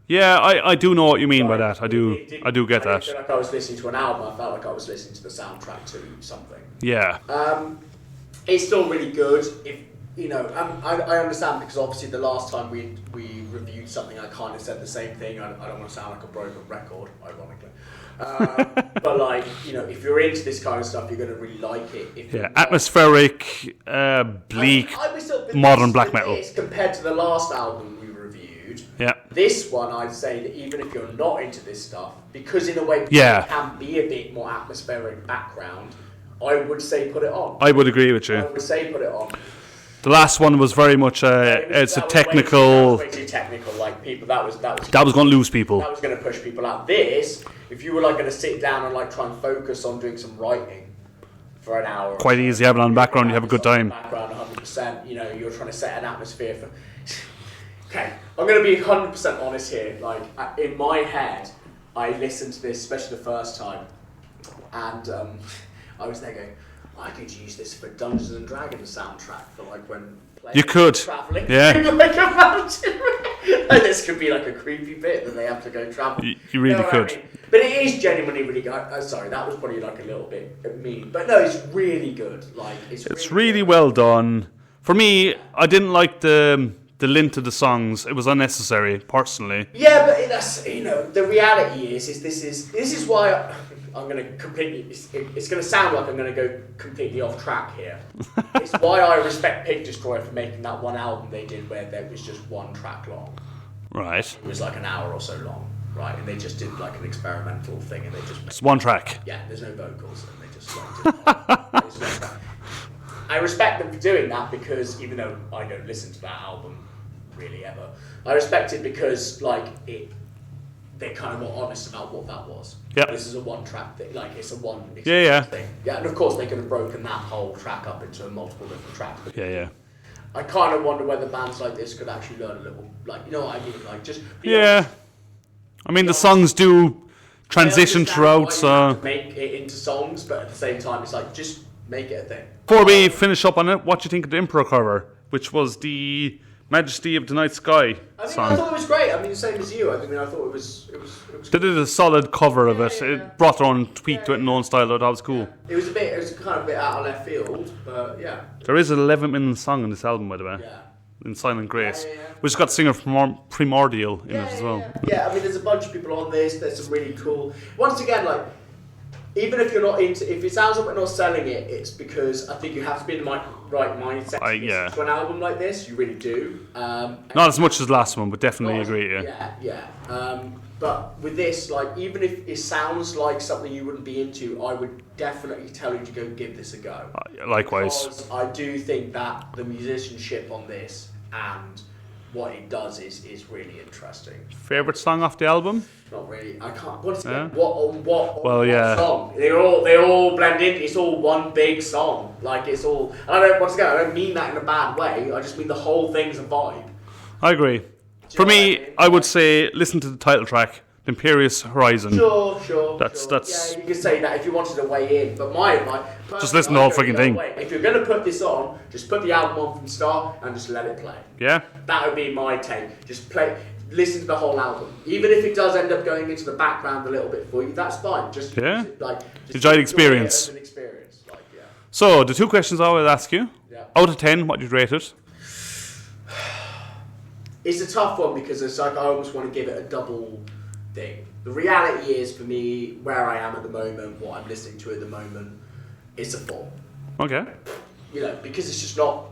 Yeah, I do know what you mean by that. I do get that. I didn't feel like I was listening to an album. I felt like I was listening to the soundtrack to something. Yeah. It's still really good. If I understand, because obviously the last time we reviewed something, I kind of said the same thing. I don't want to sound like a broken record, ironically. But like, if you're into this kind of stuff, you're going to really like it. Atmospheric, bleak, modern black metal. Compared to the last album we reviewed, this one, I'd say that even if you're not into this stuff, because in a way it can be a bit more atmospheric background, I would say put it on. I would agree with you. I would say put it on. The last one was very much it's a technical. Way too technical. Like people, that was going to lose people. That was going to push people out. This, if you were like going to sit down and like try and focus on doing some writing for an hour, quite easy. Have it on the background. You have a good time. Background, 100%. You're trying to set an atmosphere for. Okay, I'm going to be 100% honest here. Like, in my head, I listened to this, especially the first time, and I was there going, I could use this for Dungeons and Dragons soundtrack for like when playing. You could. Traveling. Yeah. Like a mountain. Like, this could be like a creepy bit that they have to go travel. You really could. I mean? But it is genuinely really good. Sorry, that was probably like a little bit mean, but no, it's really good. Like it's really well done. For me, I didn't like the length of the songs. It was unnecessary, personally. Yeah, but that's the reality is this is why I'm going to completely. It's going to sound like I'm going to go completely off track here. It's why I respect Pig Destroyer for making that one album they did where there was just one track long. Right. It was like an hour or so long, right? And they just did like an experimental thing, and they just. It's one track. Yeah, there's no vocals, and they just like. I respect them for doing that because even though I don't listen to that album really ever, I respect it because like they kind of were honest about what that was. Yeah. This is a one-track thing. Like, it's a one Yeah. thing. Yeah, and of course they could have broken that whole track up into multiple different tracks. But Yeah. I kind of wonder whether bands like this could actually learn a little, like, you know what I mean? Like, just be Yeah. honest. I mean, the songs do transition throughout, so. Make it into songs, but at the same time, it's like, just make it a thing. Before we finish up on it, what do you think of the Emperor cover, which was the Majesty of the Night Sky song? I thought it was great. I mean, same as you. I thought it was They did a solid cover of it. Yeah. It brought their own tweak to it in their own style. That was cool. It was kind of a bit out of left field, but yeah. There is an 11-minute song in this album, by the way. Yeah. In Silent Grace. Yeah. Which has got singer Primordial in it as well. Yeah, I mean, there's a bunch of people on this. There's some really cool. Once again, like, even if you're not into, if it sounds like we're not selling it, it's because I think you have to be in the right mindset to listen to an album like this. You really do. Not as much as the last one, but definitely agree. Yeah. But with this, like, even if it sounds like something you wouldn't be into, I would definitely tell you to go give this a go. Likewise. Because I do think that the musicianship on this and what it does is really interesting. Favourite song off the album? Not really. I can't. What Yeah. song? They all blend in. It's all one big song. Like, it's all. I don't mean that in a bad way. I just mean the whole thing's a vibe. I agree. For me, I would say listen to the title track, The Imperious Horizon. Sure. That's. Yeah, you could say that if you wanted to weigh in. But my just listen to the whole freaking thing. If you're going to put this on, just put the album on from the start and just let it play. Yeah. That would be my take. Just listen to the whole album. Even if it does end up going into the background a little bit for you, that's fine. Just enjoy the experience. It as an experience. So the two questions I will ask you. Yeah. Out of 10, what do you rate it? It's a tough one because it's like I almost want to give it a double thing. The reality is, for me, where I am at the moment, what I'm listening to at the moment, it's a 4. Okay. Because it's just not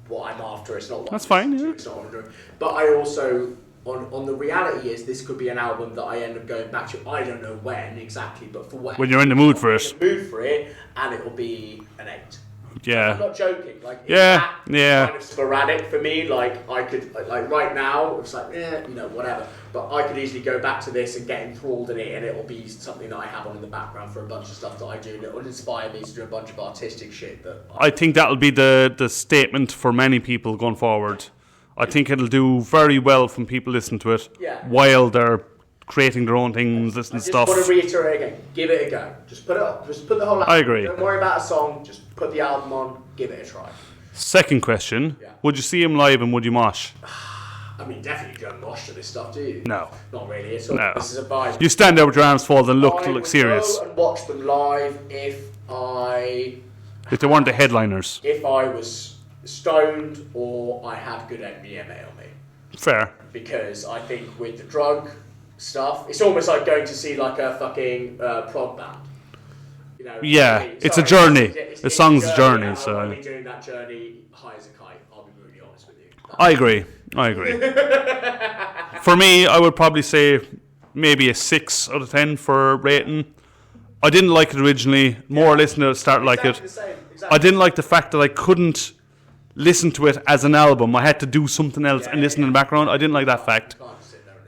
what I'm after. It's not what That's I'm fine, listening yeah. to, it's not what I'm doing. But I also, on the reality is, this could be an album that I end up going back to. I don't know when exactly, but for when You're in the mood for it. And it'll be an 8. Yeah. I'm not joking. Like, Yeah. kind of sporadic for me. Like, I could, like right now, it's like, whatever. But I could easily go back to this and get enthralled in it, and it'll be something that I have on in the background for a bunch of stuff that I do, and it will inspire me to do a bunch of artistic shit. I think that'll be the statement for many people going forward. I think it'll do very well from people listening to it while they're creating their own things, listening to stuff. I just want to reiterate again, give it a go. Just put it up. Just put the whole album. I agree. Don't worry about a song, just put the album on, give it a try. Second question, would you see him live and would you mosh? I mean, definitely don't mosh to this stuff, do you? No. Not really. It's all, No. This is a vibe. You stand there with your arms folded and look serious. I would go and watch them live if they weren't the headliners. If I was stoned or I had good MDMA on me. Fair. Because I think with the drug stuff, it's almost like going to see like a fucking prog band. Yeah, it's a journey. The song's a journey, so. I'll be doing that journey high as a kite, I'll be really honest with you. I agree. For me, I would probably say maybe a 6 out of 10 for rating. I didn't like it originally. More or less than I started like it. Exactly. I didn't like the fact that I couldn't listen to it as an album. I had to do something else and listen in the background. I didn't like that fact.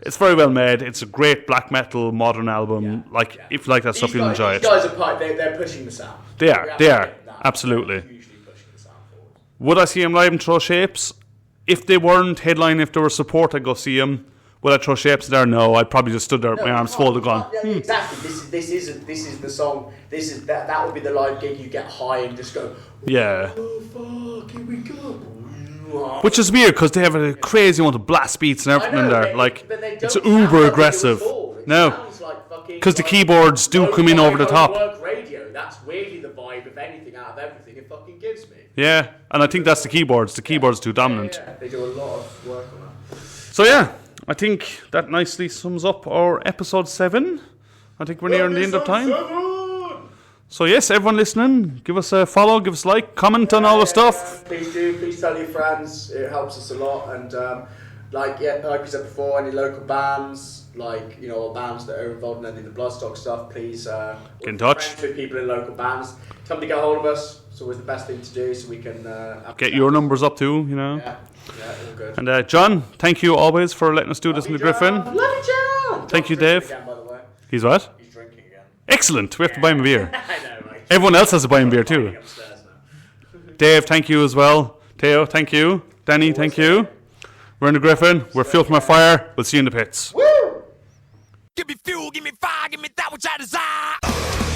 It's very well made. It's a great black metal modern album. If you like that stuff, you'll enjoy it. These guys are they're pushing the sound. They are. Absolutely. They're hugely pushing the sound forward. Would I see him live and throw shapes? if they weren't headline, if they were support, I'd go see them. Would I throw shapes there? No, I probably just stood there with my arms folded, gone. Exactly. This is the song. This is that would be the live gig. You get high and just go. Yeah. Oh fuck! Here we go. Which is weird because they have a crazy amount of blast beats and everything in there. Like it's uber aggressive. No, because the keyboards do come in over the top. Work radio. That's really the vibe of anything out of everything it fucking gives me. Yeah, and I think that's the keyboards. The keyboards too dominant. Yeah, they do a lot of work on that. So yeah, I think that nicely sums up our episode 7. I think we're nearing the end of time. So yes, everyone listening, give us a follow, give us a like, comment on all the stuff. Please do, please tell your friends. It helps us a lot. And like we said before, any local bands, like or bands that are involved in any of the Bloodstock stuff, please get in touch with people in local bands. Tell them to get hold of us. It's always the best thing to do, so we can get your numbers up too. Yeah, all good. And John, thank you always for letting us do this in the Gryphon. Love you, John. Thank you, Dave. Again, by the way. He's what? He's drinking again. Excellent. We have to buy him a beer. I know, mate. Everyone else has to buy him beer too. Dave, thank you as well. Theo, thank you. Danny, thank you. We're in the Gryphon. We're fuel from our fire. We'll see you in the pits. Woo! Give me fuel, give me fire, give me that which I desire.